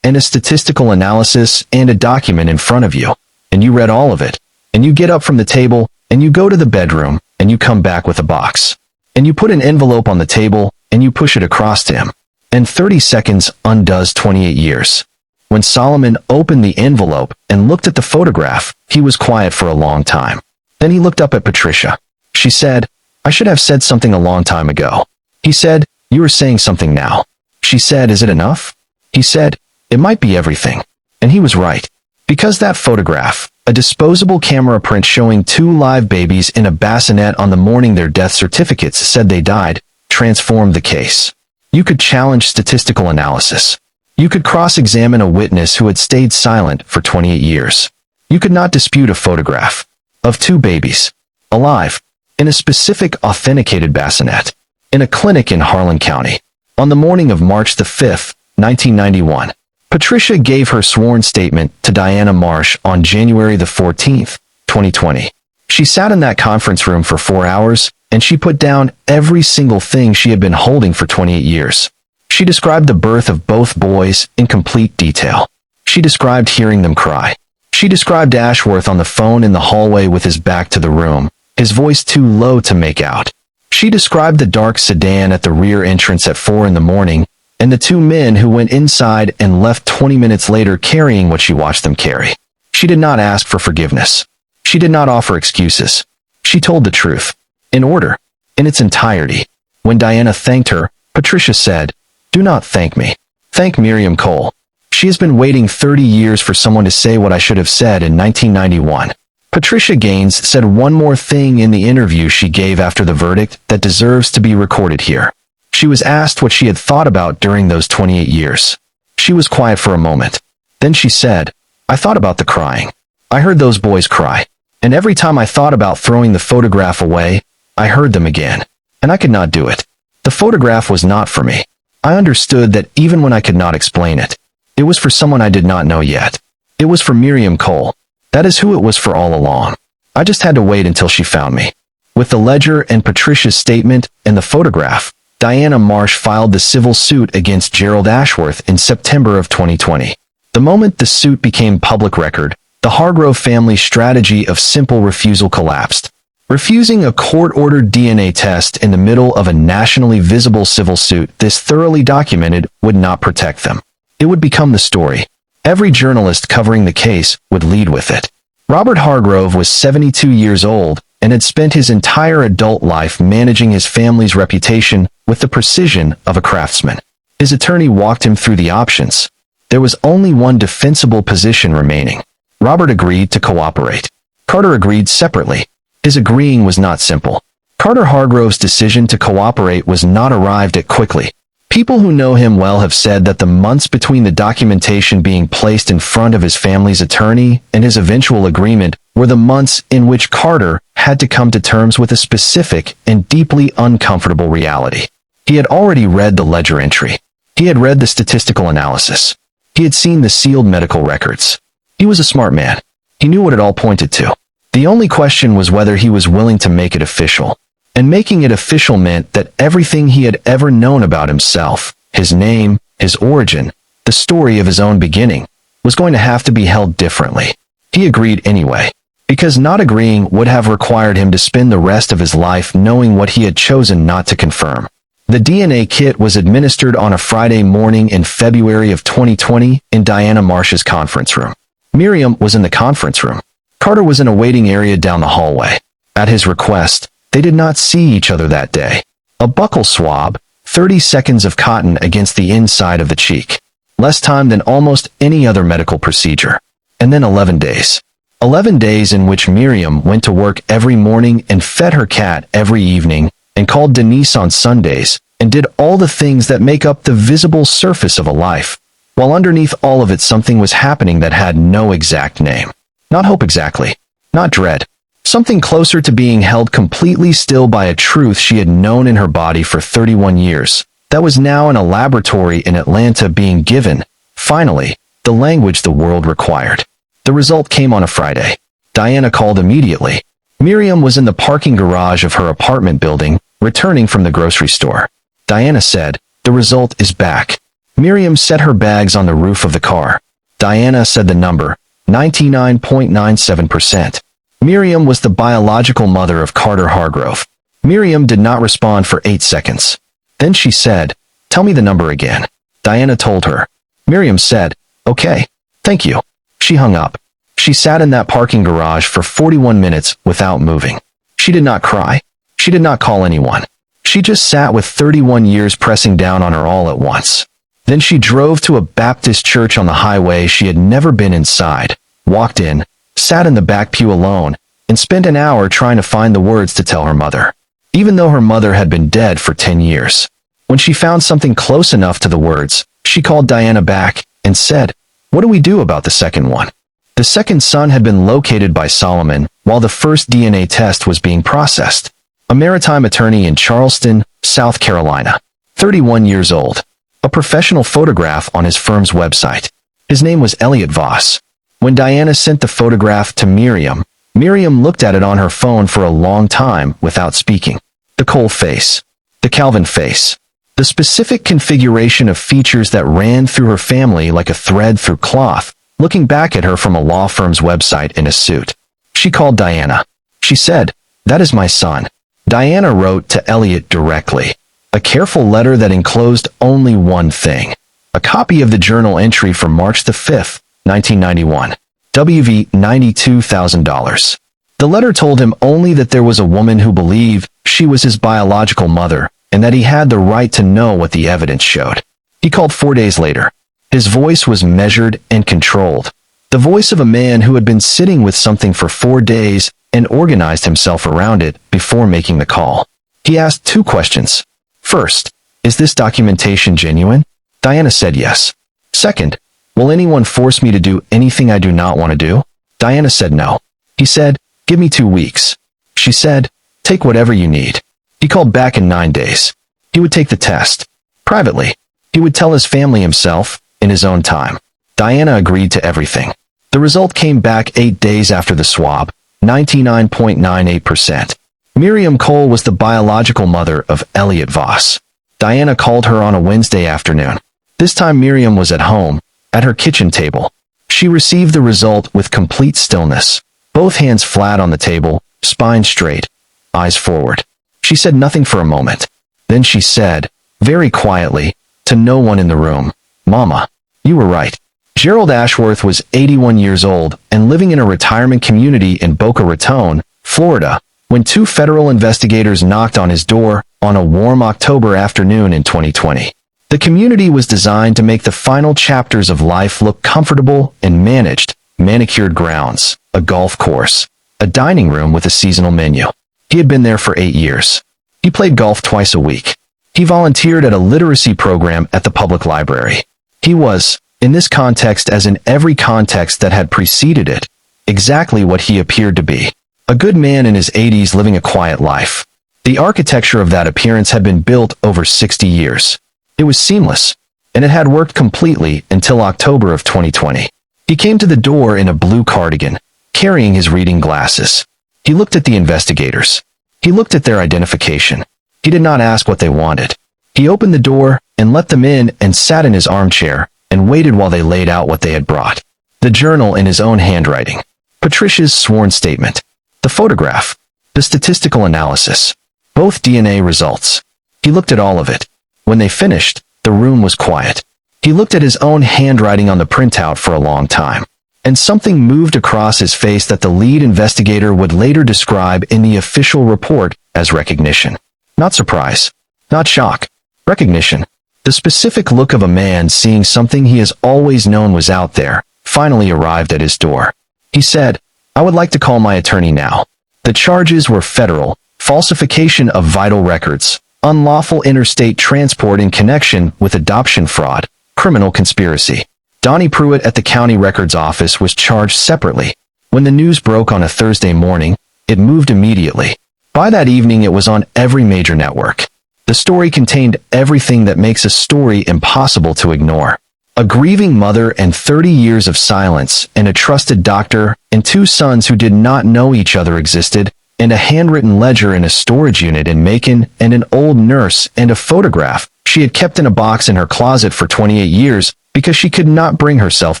and a statistical analysis and a document in front of you, and you read all of it, and you get up from the table, and you go to the bedroom, and you come back with a box, and you put an envelope on the table, and you push it across to him, and 30 seconds undoes 28 years. When Solomon opened the envelope and looked at the photograph, he was quiet for a long time. Then he looked up at Patricia. She said, "I should have said something a long time ago." He said, "You are saying something now." She said, "Is it enough?" He said, "It might be everything." And he was right. Because that photograph, a disposable camera print showing 2 live babies in a bassinet on the morning their death certificates said they died, transformed the case. You could challenge statistical analysis. You could cross-examine a witness who had stayed silent for 28 years. You could not dispute a photograph of 2 babies, alive, in a specific authenticated bassinet, in a clinic in Harlan County, on the morning of March the 5th, 1991. Patricia gave her sworn statement to Diana Marsh on January the 14th, 2020. She sat in that conference room for 4 hours, and she put down every single thing she had been holding for 28 years. She described the birth of both boys in complete detail. She described hearing them cry. She described Ashworth on the phone in the hallway with his back to the room, his voice too low to make out. She described the dark sedan at the rear entrance at 4 in the morning, and the 2 men who went inside and left 20 minutes later carrying what she watched them carry. She did not ask for forgiveness. She did not offer excuses. She told the truth, in order, in its entirety. When Diana thanked her, Patricia said, "Do not thank me. Thank Miriam Cole. She has been waiting 30 years for someone to say what I should have said in 1991. Patricia Gaines said one more thing in the interview she gave after the verdict that deserves to be recorded here. She was asked what she had thought about during those 28 years. She was quiet for a moment. Then she said, "I thought about the crying. I heard those boys cry. And every time I thought about throwing the photograph away, I heard them again. And I could not do it. The photograph was not for me. I understood that even when I could not explain it, it was for someone I did not know yet. It was for Miriam Cole. That is who it was for all along. I just had to wait until she found me." With the ledger and Patricia's statement and the photograph, Diana Marsh filed the civil suit against Gerald Ashworth in September of 2020. The moment the suit became public record, the Hargrove family's strategy of simple refusal collapsed. Refusing a court-ordered DNA test in the middle of a nationally visible civil suit this thoroughly documented would not protect them. It would become the story. Every journalist covering the case would lead with it. Robert Hargrove was 72 years old and had spent his entire adult life managing his family's reputation with the precision of a craftsman. His attorney walked him through the options. There was only one defensible position remaining. Robert agreed to cooperate. Carter agreed separately. His agreeing was not simple. Carter Hargrove's decision to cooperate was not arrived at quickly. People who know him well have said that the months between the documentation being placed in front of his family's attorney and his eventual agreement were the months in which Carter had to come to terms with a specific and deeply uncomfortable reality. He had already read the ledger entry. He had read the statistical analysis. He had seen the sealed medical records. He was a smart man. He knew what it all pointed to. The only question was whether he was willing to make it official. And making it official meant that everything he had ever known about himself, his name, his origin, the story of his own beginning, was going to have to be held differently. He agreed anyway, because not agreeing would have required him to spend the rest of his life knowing what he had chosen not to confirm. The DNA kit was administered on a Friday morning in February of 2020 in Diana Marsh's conference room. Miriam was in the conference room. Carter was in a waiting area down the hallway. At his request, they did not see each other that day. A buccal swab, 30 seconds of cotton against the inside of the cheek. Less time than almost any other medical procedure. And then 11 days. 11 days in which Miriam went to work every morning and fed her cat every evening, and called Denise on Sundays, and did all the things that make up the visible surface of a life, while underneath all of it something was happening that had no exact name. Not hope exactly. Not dread. Something closer to being held completely still by a truth she had known in her body for 31 years, that was now in a laboratory in Atlanta being given, finally, the language the world required. The result came on a Friday. Diana called immediately. Miriam was in the parking garage of her apartment building, returning from the grocery store. Diana said, "The result is back." Miriam set her bags on the roof of the car. Diana said the number, 99.97%. Miriam was the biological mother of Carter Hargrove. Miriam did not respond for 8 seconds. Then she said, "Tell me the number again." Diana told her. Miriam said, "Okay, thank you." She hung up. She sat in that parking garage for 41 minutes without moving. She did not cry. She did not call anyone. She just sat with 31 years pressing down on her all at once. Then she drove to a Baptist church on the highway she had never been inside, walked in, sat in the back pew alone, and spent an hour trying to find the words to tell her mother, even though her mother had been dead for 10 years. When she found something close enough to the words, she called Diana back and said, "What do we do about the second one?" The second son had been located by Solomon while the first DNA test was being processed. A maritime attorney in Charleston, South Carolina, 31 years old. A professional photograph on his firm's website. His name was Elliot Voss. When Diana sent the photograph to Miriam, Miriam looked at it on her phone for a long time without speaking. The Cole face. The Calvin face. The specific configuration of features that ran through her family like a thread through cloth, looking back at her from a law firm's website in a suit. She called Diana. She said, "That is my son." Diana wrote to Elliot directly. A careful letter that enclosed only one thing. A copy of the journal entry for March the 5th, 1991. WV $92,000. The letter told him only that there was a woman who believed she was his biological mother, and that he had the right to know what the evidence showed. He called 4 days later. His voice was measured and controlled. The voice of a man who had been sitting with something for 4 days and organized himself around it before making the call. He asked 2 questions. First, is this documentation genuine? Diana said yes. Second, will anyone force me to do anything I do not want to do? Diana said no. He said, "Give me 2 weeks." She said, "Take whatever you need." He called back in 9 days. He would take the test. Privately. He would tell his family himself, in his own time. Diana agreed to everything. The result came back 8 days after the swab, 99.98%. Miriam Cole was the biological mother of Elliot Voss. Diana called her on a Wednesday afternoon. This time Miriam was at home, at her kitchen table. She received the result with complete stillness, both hands flat on the table, spine straight, eyes forward. She said nothing for a moment. Then she said, very quietly, to no one in the room, "Mama, you were right." Gerald Ashworth was 81 years old and living in a retirement community in Boca Raton, Florida, when 2 federal investigators knocked on his door on a warm October afternoon in 2020. The community was designed to make the final chapters of life look comfortable and managed, manicured grounds, a golf course, a dining room with a seasonal menu. He had been there for 8 years. He played golf twice a week. He volunteered at a literacy program at the public library. He was, in this context as in every context that had preceded it, exactly what he appeared to be. A good man in his 80s living a quiet life. The architecture of that appearance had been built over 60 years. It was seamless, and it had worked completely until October of 2020. He came to the door in a blue cardigan, carrying his reading glasses. He looked at the investigators. He looked at their identification. He did not ask what they wanted. He opened the door and let them in and sat in his armchair and waited while they laid out what they had brought. The journal in his own handwriting. Patricia's sworn statement. The photograph. The statistical analysis. Both DNA results. He looked at all of it. When they finished, the room was quiet. He looked at his own handwriting on the printout for a long time. And something moved across his face that the lead investigator would later describe in the official report as recognition. Not surprise. Not shock. Recognition. The specific look of a man seeing something he has always known was out there, finally arrived at his door. He said, "I would like to call my attorney now." The charges were federal, falsification of vital records, unlawful interstate transport in connection with adoption fraud, criminal conspiracy. Donnie Pruitt at the county records office was charged separately. When the news broke on a Thursday morning, it moved immediately. By that evening it was on every major network. The story contained everything that makes a story impossible to ignore. A grieving mother and 30 years of silence, and a trusted doctor, and 2 sons who did not know each other existed, and a handwritten ledger in a storage unit in Macon, and an old nurse, and a photograph she had kept in a box in her closet for 28 years because she could not bring herself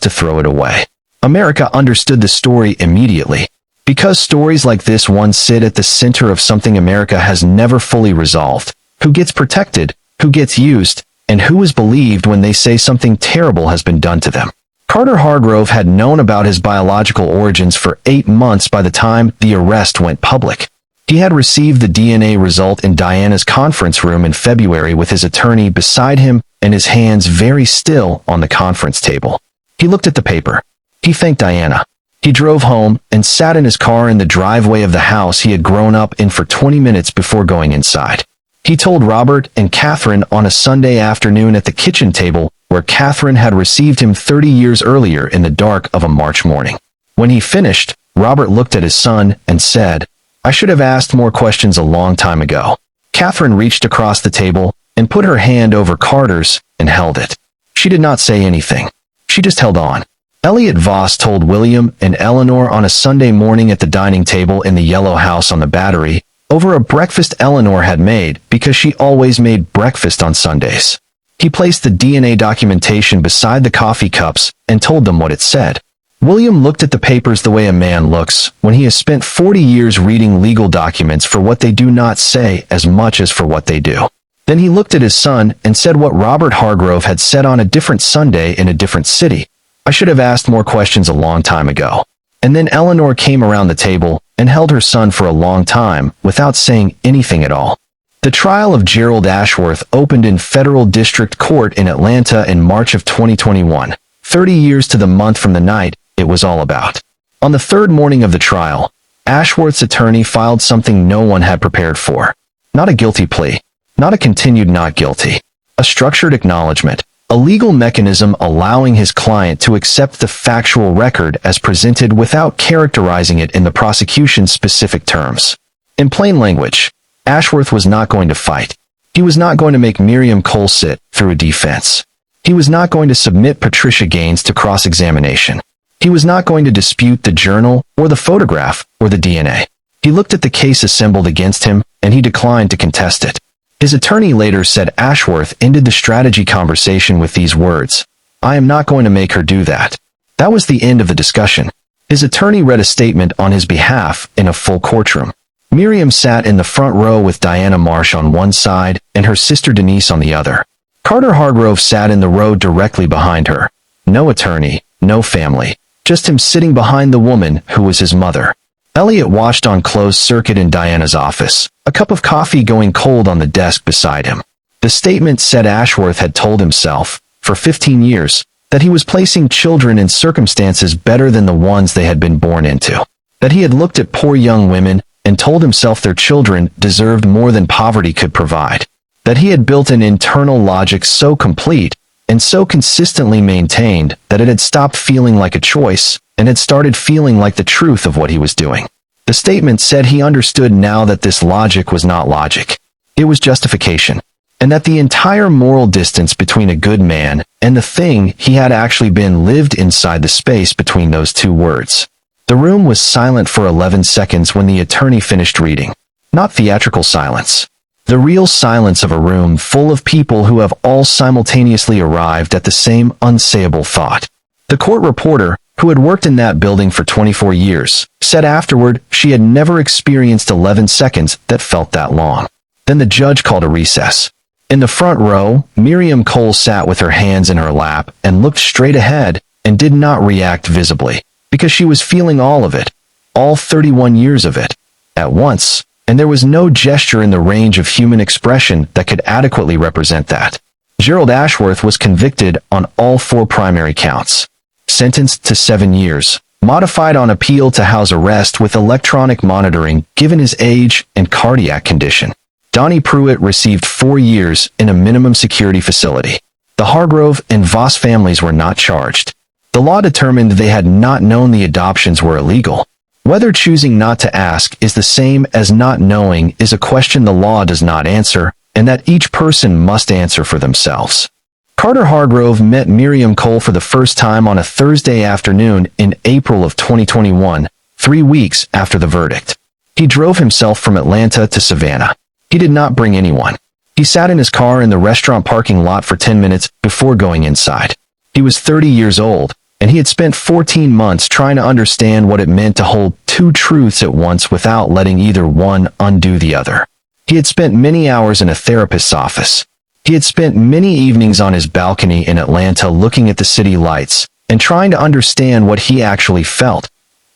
to throw it away. America understood the story immediately. Because stories like this one sit at the center of something America has never fully resolved. Who gets protected, who gets used, and who is believed when they say something terrible has been done to them. Carter Hargrove had known about his biological origins for 8 months by the time the arrest went public. He had received the DNA result in Diana's conference room in February with his attorney beside him and his hands very still on the conference table. He looked at the paper. He thanked Diana. He drove home and sat in his car in the driveway of the house he had grown up in for 20 minutes before going inside. He told Robert and Catherine on a Sunday afternoon at the kitchen table where Catherine had received him 30 years earlier in the dark of a March morning. When he finished, Robert looked at his son and said, "I should have asked more questions a long time ago." Catherine reached across the table and put her hand over Carter's and held it. She did not say anything. She just held on. Elliot Voss told William and Eleanor on a Sunday morning at the dining table in the yellow house on the Battery, over a breakfast Eleanor had made because she always made breakfast on Sundays. He placed the DNA documentation beside the coffee cups and told them what it said. William looked at the papers the way a man looks when he has spent 40 years reading legal documents for what they do not say as much as for what they do. Then he looked at his son and said what Robert Hargrove had said on a different Sunday in a different city. "I should have asked more questions a long time ago." And then Eleanor came around the table and held her son for a long time without saying anything at all. The trial of Gerald Ashworth opened in federal district court in Atlanta in March of 2021, 30 years to the month from the night it was all about. On the 3rd morning of the trial, Ashworth's attorney filed something no one had prepared for. Not a guilty plea, not a continued not guilty, a structured acknowledgement, a legal mechanism allowing his client to accept the factual record as presented without characterizing it in the prosecution's specific terms. In plain language, Ashworth was not going to fight. He was not going to make Miriam Cole sit through a defense. He was not going to submit Patricia Gaines to cross-examination. He was not going to dispute the journal or the photograph or the DNA. He looked at the case assembled against him, and he declined to contest it. His attorney later said Ashworth ended the strategy conversation with these words, "I am not going to make her do that." That was the end of the discussion. His attorney read a statement on his behalf in a full courtroom. Miriam sat in the front row with Diana Marsh on one side and her sister Denise on the other. Carter Hargrove sat in the row directly behind her. No attorney, no family, just him sitting behind the woman who was his mother. Elliot watched on closed circuit in Diana's office, a cup of coffee going cold on the desk beside him. The statement said Ashworth had told himself, for 15 years, that he was placing children in circumstances better than the ones they had been born into. That he had looked at poor young women and told himself their children deserved more than poverty could provide. That he had built an internal logic so complete and so consistently maintained that it had stopped feeling like a choice and had started feeling like the truth of what he was doing. The statement said he understood now that this logic was not logic. It was justification, and that the entire moral distance between a good man and the thing he had actually been lived inside the space between those two words. The room was silent for 11 seconds when the attorney finished reading. Not theatrical silence. The real silence of a room full of people who have all simultaneously arrived at the same unsayable thought. The court reporter, who had worked in that building for 24 years, said afterward she had never experienced 11 seconds that felt that long. Then the judge called a recess. In the front row, Miriam Cole sat with her hands in her lap and looked straight ahead and did not react visibly, because she was feeling all of it, all 31 years of it, at once, and there was no gesture in the range of human expression that could adequately represent that. Gerald Ashworth was convicted on all 4 primary counts. Sentenced to 7 years, modified on appeal to house arrest with electronic monitoring given his age and cardiac condition. Donnie Pruitt received 4 years in a minimum security facility. The Hargrove and Voss families were not charged. The law determined they had not known the adoptions were illegal. Whether choosing not to ask is the same as not knowing is a question the law does not answer, and that each person must answer for themselves. Carter Hargrove met Miriam Cole for the first time on a Thursday afternoon in April of 2021, 3 weeks after the verdict. He drove himself from Atlanta to Savannah. He did not bring anyone. He sat in his car in the restaurant parking lot for 10 minutes before going inside. He was 30 years old, and he had spent 14 months trying to understand what it meant to hold two truths at once without letting either one undo the other. He had spent many hours in a therapist's office. He had spent many evenings on his balcony in Atlanta looking at the city lights and trying to understand what he actually felt,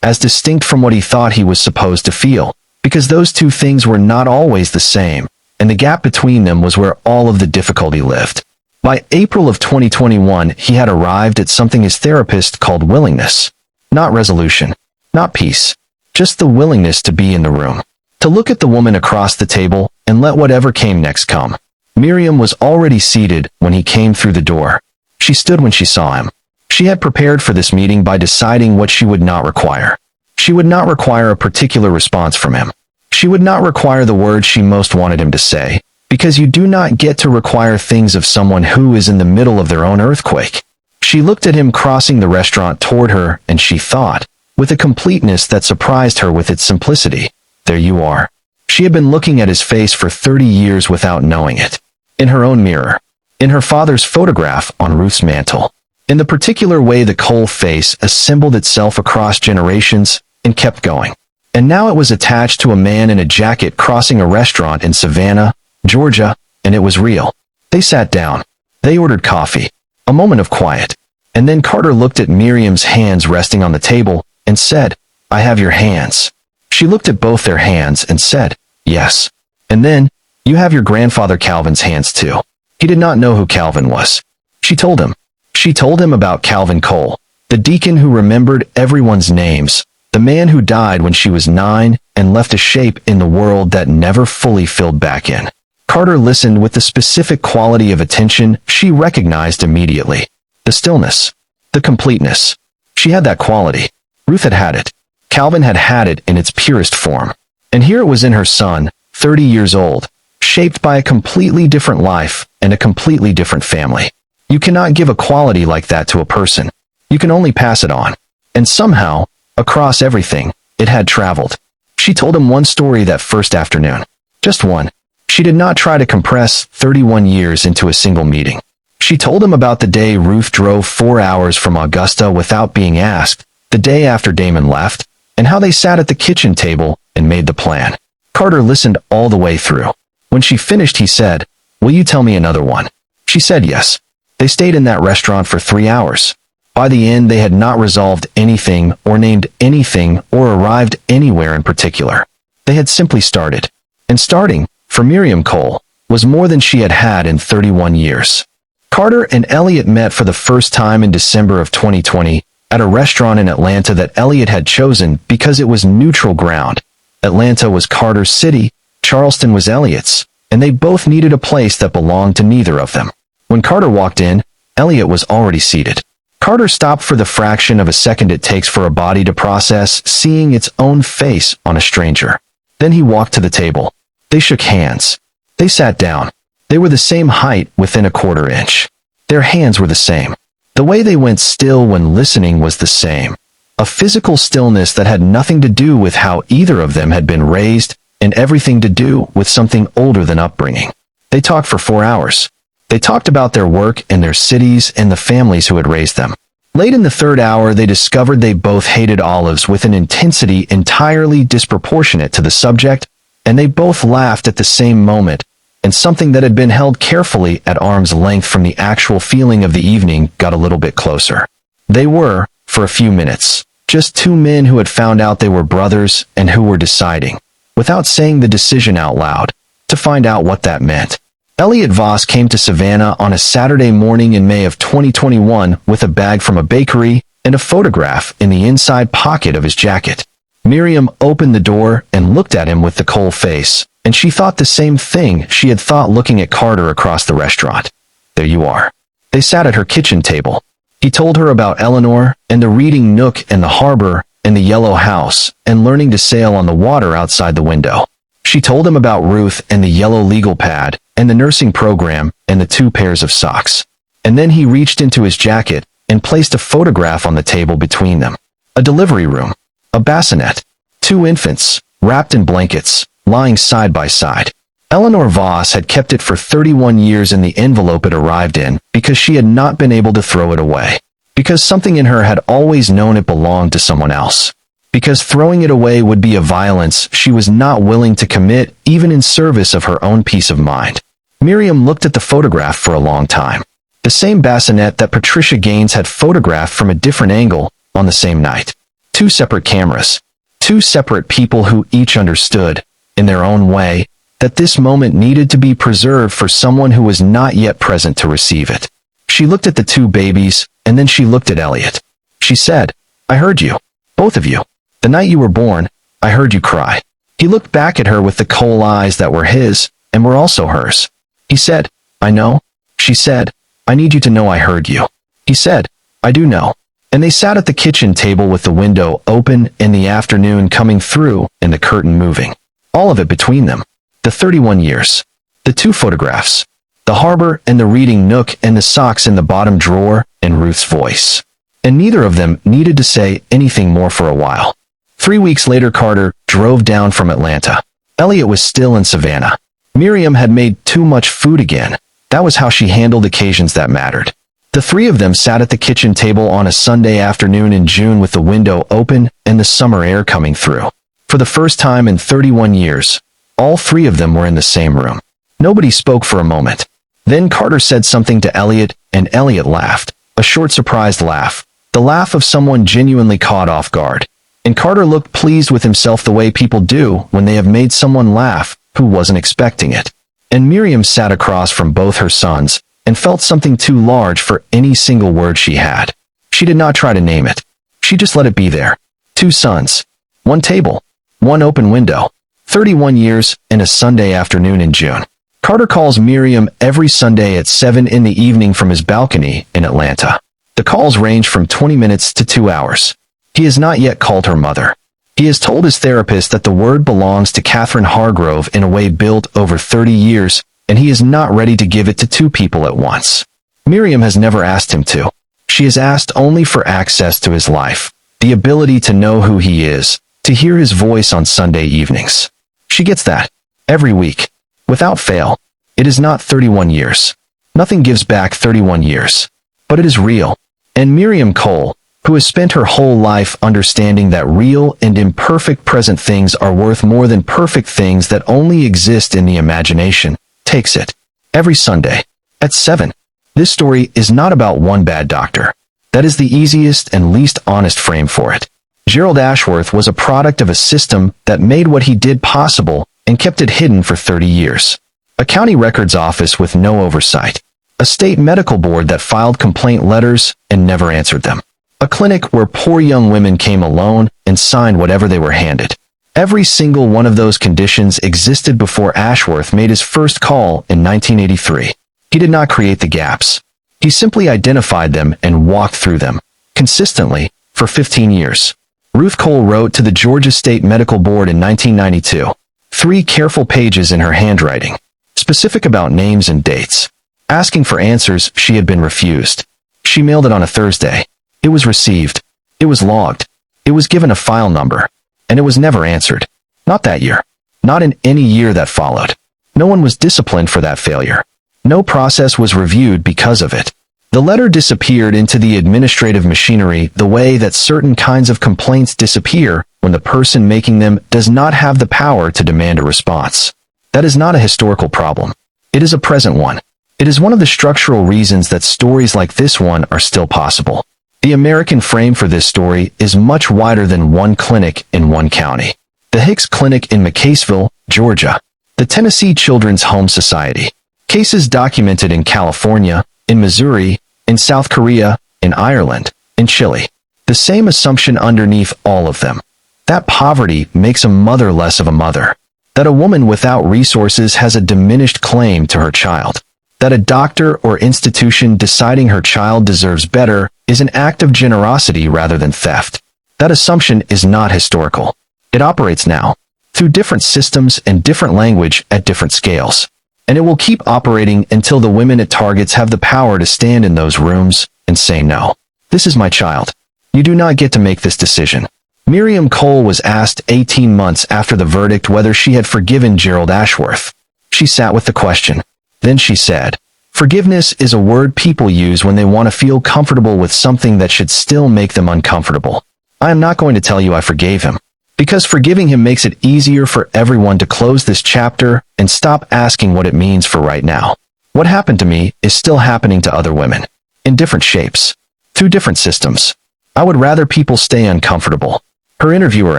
as distinct from what he thought he was supposed to feel, because those two things were not always the same, and the gap between them was where all of the difficulty lived. By April of 2021, he had arrived at something his therapist called willingness. Not resolution, not peace, just the willingness to be in the room, to look at the woman across the table and let whatever came next come. Miriam was already seated when he came through the door. She stood when she saw him. She had prepared for this meeting by deciding what she would not require. She would not require a particular response from him. She would not require the words she most wanted him to say, because you do not get to require things of someone who is in the middle of their own earthquake. She looked at him crossing the restaurant toward her, and she thought, with a completeness that surprised her with its simplicity, there you are. She had been looking at his face for 30 years without knowing it. In her own mirror. In her father's photograph on Ruth's mantle. In the particular way the Cole face assembled itself across generations and kept going. And now it was attached to a man in a jacket crossing a restaurant in Savannah, Georgia, and it was real. They sat down. They ordered coffee. A moment of quiet. And then Carter looked at Miriam's hands resting on the table and said, I have your hands. She looked at both their hands and said, yes. And then, you have your grandfather Calvin's hands too. He did not know who Calvin was. She told him. She told him about Calvin Cole, the deacon who remembered everyone's names, the man who died when she was 9 and left a shape in the world that never fully filled back in. Carter listened with the specific quality of attention she recognized immediately. The stillness. The completeness. She had that quality. Ruth had had it. Calvin had had it in its purest form. And here it was in her son, 30 years old, shaped by a completely different life and a completely different family. You cannot give a quality like that to a person. You can only pass it on. And somehow, across everything, it had traveled. She told him one story that first afternoon. Just one. She did not try to compress 31 years into a single meeting. She told him about the day Ruth drove 4 hours from Augusta without being asked, the day after Damon left, and how they sat at the kitchen table and made the plan. Carter listened all the way through. When she finished, he said, will you tell me another one? She said yes. They stayed in that restaurant for 3 hours. By the end, they had not resolved anything or named anything or arrived anywhere in particular. They had simply started. And starting, for Miriam Cole, was more than she had had in 31 years. Carter and Elliot met for the first time in December of 2020 at a restaurant in Atlanta that Elliot had chosen because it was neutral ground. Atlanta was Carter's city, Charleston was Elliot's, and they both needed a place that belonged to neither of them. When Carter walked in, Elliot was already seated. Carter stopped for the fraction of a second it takes for a body to process seeing its own face on a stranger. Then he walked to the table. They shook hands. They sat down. They were the same height within a quarter inch. Their hands were the same. The way they went still when listening was the same. A physical stillness that had nothing to do with how either of them had been raised and everything to do with something older than upbringing. They talked for 4 hours. They talked about their work and their cities and the families who had raised them. Late in the third hour, they discovered they both hated olives with an intensity entirely disproportionate to the subject, and they both laughed at the same moment, and something that had been held carefully at arm's length from the actual feeling of the evening got a little bit closer. They were, for a few minutes, just two men who had found out they were brothers and who were deciding, without saying the decision out loud, to find out what that meant. Elliot Voss came to Savannah on a Saturday morning in May of 2021 with a bag from a bakery and a photograph in the inside pocket of his jacket. Miriam opened the door and looked at him with the Cole face, and she thought the same thing she had thought looking at Carter across the restaurant. There you are. They sat at her kitchen table. He told her about Eleanor and the reading nook and the harbor and the yellow house and learning to sail on the water outside the window. She told him about Ruth and the yellow legal pad and the nursing program, and the 2 pairs of socks. And then he reached into his jacket and placed a photograph on the table between them. A delivery room, a bassinet, 2 infants, wrapped in blankets, lying side by side. Eleanor Voss had kept it for 31 years in the envelope it arrived in because she had not been able to throw it away. Because something in her had always known it belonged to someone else. Because throwing it away would be a violence she was not willing to commit even in service of her own peace of mind. Miriam looked at the photograph for a long time. The same bassinet that Patricia Gaines had photographed from a different angle on the same night. 2 separate cameras. 2 separate people who each understood, in their own way, that this moment needed to be preserved for someone who was not yet present to receive it. She looked at the 2 babies, and then she looked at Elliot. She said, "I heard you. Both of you. The night you were born, I heard you cry." He looked back at her with the Cole eyes that were his, and were also hers. He said, "I know." She said, "I need you to know I heard you." He said, "I do know." And they sat at the kitchen table with the window open and the afternoon coming through and the curtain moving. All of it between them. The 31 years. The 2 photographs. The harbor and the reading nook and the socks in the bottom drawer and Ruth's voice. And neither of them needed to say anything more for a while. 3 weeks later, Carter drove down from Atlanta. Elliot was still in Savannah. Miriam had made too much food again. That was how she handled occasions that mattered. The 3 of them sat at the kitchen table on a Sunday afternoon in June with the window open and the summer air coming through. For the first time in 31 years, all 3 of them were in the same room. Nobody spoke for a moment. Then Carter said something to Elliot, and Elliot laughed. A short surprised laugh. The laugh of someone genuinely caught off guard. And Carter looked pleased with himself the way people do when they have made someone laugh who wasn't expecting it. And Miriam sat across from both her sons, and felt something too large for any single word she had. She did not try to name it. She just let it be there. 2 sons. 1 table. 1 open window. 31 years and a Sunday afternoon in June. Carter calls Miriam every Sunday at 7 in the evening from his balcony in Atlanta. The calls range from 20 minutes to 2 hours. He has not yet called her mother. He has told his therapist that the word belongs to Catherine Hargrove in a way built over 30 years, and he is not ready to give it to 2 people at once. Miriam has never asked him to. She has asked only for access to his life, the ability to know who he is, to hear his voice on Sunday evenings. She gets that. Every week. Without fail. It is not 31 years. Nothing gives back 31 years. But it is real. And Miriam Cole, who has spent her whole life understanding that real and imperfect present things are worth more than perfect things that only exist in the imagination, takes it. Every Sunday. At 7. This story is not about one bad doctor. That is the easiest and least honest frame for it. Gerald Ashworth was a product of a system that made what he did possible and kept it hidden for 30 years. A county records office with no oversight. A state medical board that filed complaint letters and never answered them. A clinic where poor young women came alone and signed whatever they were handed. Every single one of those conditions existed before Ashworth made his first call in 1983. He did not create the gaps. He simply identified them and walked through them, consistently, for 15 years. Ruth Cole wrote to the Georgia State Medical Board in 1992. 3 careful pages in her handwriting, specific about names and dates. Asking for answers she had been refused. She mailed it on a Thursday. It was received. It was logged. It was given a file number. And it was never answered. Not that year. Not in any year that followed. No one was disciplined for that failure. No process was reviewed because of it. The letter disappeared into the administrative machinery the way that certain kinds of complaints disappear when the person making them does not have the power to demand a response. That is not a historical problem. It is a present one. It is one of the structural reasons that stories like this one are still possible. The American frame for this story is much wider than one clinic in one county. The Hicks Clinic in McCaseville, Georgia. The Tennessee Children's Home Society. Cases documented in California, in Missouri, in South Korea, in Ireland, in Chile. The same assumption underneath all of them. That poverty makes a mother less of a mother. That a woman without resources has a diminished claim to her child. That a doctor or institution deciding her child deserves better is an act of generosity rather than theft. That assumption is not historical. It operates now, through different systems and different language at different scales. And it will keep operating until the women it targets have the power to stand in those rooms and say no. This is my child. You do not get to make this decision. Miriam Cole was asked 18 months after the verdict whether she had forgiven Gerald Ashworth. She sat with the question. Then she said, "Forgiveness is a word people use when they want to feel comfortable with something that should still make them uncomfortable. I am not going to tell you I forgave him, because forgiving him makes it easier for everyone to close this chapter and stop asking what it means for right now. What happened to me is still happening to other women, in different shapes, through different systems. I would rather people stay uncomfortable." Her interviewer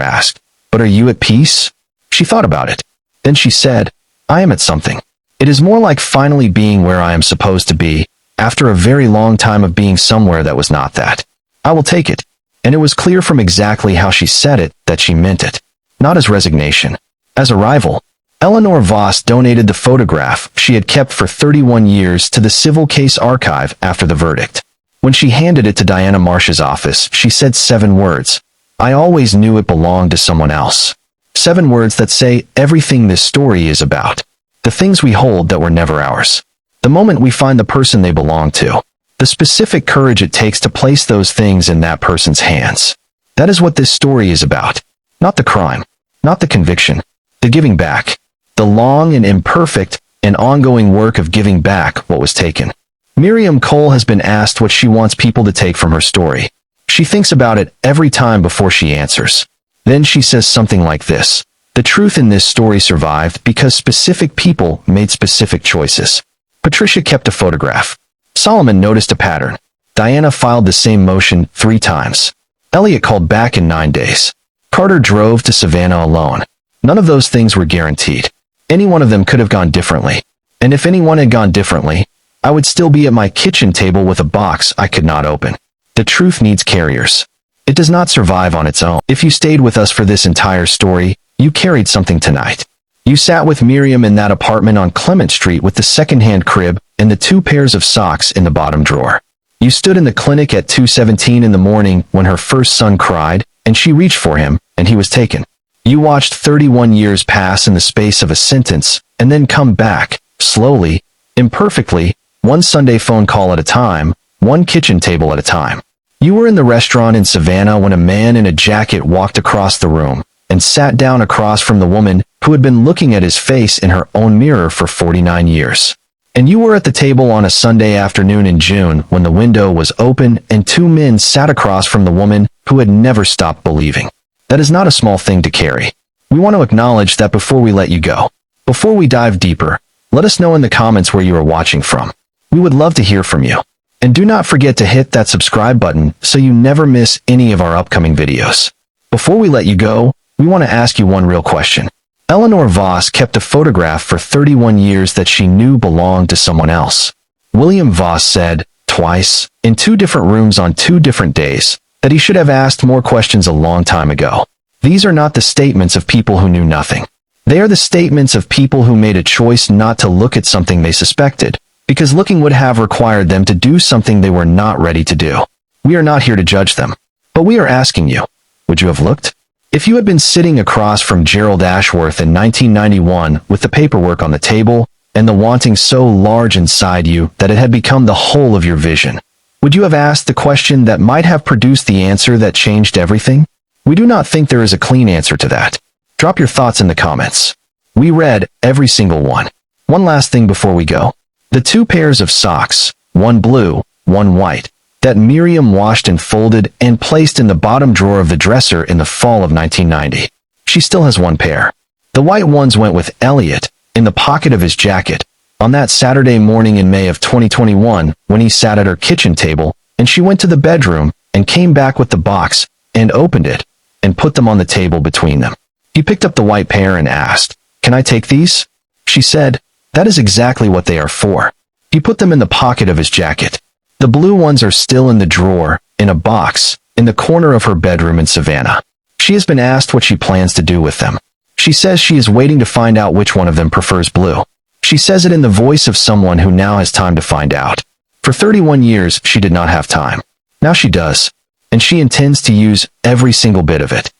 asked, "But are you at peace?" She thought about it. Then she said, "I am at something. It is more like finally being where I am supposed to be, after a very long time of being somewhere that was not that. I will take it." And it was clear from exactly how she said it that she meant it. Not as resignation. As arrival. Eleanor Voss donated the photograph she had kept for 31 years to the Civil Case Archive after the verdict. When she handed it to Diana Marsh's office, she said 7 words. "I always knew it belonged to someone else." 7 words that say everything this story is about. The things we hold that were never ours. The moment we find the person they belong to. The specific courage it takes to place those things in that person's hands. That is what this story is about. Not the crime. Not the conviction. The giving back. The long and imperfect and ongoing work of giving back what was taken. Miriam Cole has been asked what she wants people to take from her story. She thinks about it every time before she answers. Then she says something like this. "The truth in this story survived because specific people made specific choices." Patricia kept a photograph. Solomon noticed a pattern. Diana filed the same motion 3 times. Elliot called back in 9 days. Carter drove to Savannah alone. None of those things were guaranteed. Any one of them could have gone differently. And if anyone had gone differently, I would still be at my kitchen table with a box I could not open. The truth needs carriers. It does not survive on its own. If you stayed with us for this entire story, you carried something tonight. You sat with Miriam in that apartment on Clement Street with the second-hand crib and the 2 pairs of socks in the bottom drawer. You stood in the clinic at 2:17 in the morning when her first son cried, and she reached for him, and he was taken. You watched 31 years pass in the space of a sentence, and then come back, slowly, imperfectly, one Sunday phone call at a time, one kitchen table at a time. You were in the restaurant in Savannah when a man in a jacket walked across the room and sat down across from the woman who had been looking at his face in her own mirror for 49 years. And you were at the table on a Sunday afternoon in June when the window was open and 2 men sat across from the woman who had never stopped believing. That is not a small thing to carry. We want to acknowledge that before we let you go. Before we dive deeper, let us know in the comments where you are watching from. We would love to hear from you. And do not forget to hit that subscribe button so you never miss any of our upcoming videos. Before we let you go, we want to ask you one real question. Eleanor Voss kept a photograph for 31 years that she knew belonged to someone else. William Voss said, twice, in 2 different rooms on 2 different days, that he should have asked more questions a long time ago. These are not the statements of people who knew nothing. They are the statements of people who made a choice not to look at something they suspected, because looking would have required them to do something they were not ready to do. We are not here to judge them, but we are asking you, would you have looked? If you had been sitting across from Gerald Ashworth in 1991 with the paperwork on the table and the wanting so large inside you that it had become the whole of your vision, would you have asked the question that might have produced the answer that changed everything? We do not think there is a clean answer to that. Drop your thoughts in the comments. We read every single one. One last thing before we go. The 2 pairs of socks, one blue, one white, that Miriam washed and folded and placed in the bottom drawer of the dresser in the fall of 1990. She still has 1 pair. The white ones went with Elliot, in the pocket of his jacket, on that Saturday morning in May of 2021 when he sat at her kitchen table, and she went to the bedroom and came back with the box and opened it and put them on the table between them. He picked up the white pair and asked, "Can I take these?" She said, "That is exactly what they are for." He put them in the pocket of his jacket. The blue ones are still in the drawer, in a box, in the corner of her bedroom in Savannah. She has been asked what she plans to do with them. She says she is waiting to find out which one of them prefers blue. She says it in the voice of someone who now has time to find out. For 31 years, she did not have time. Now she does, and she intends to use every single bit of it.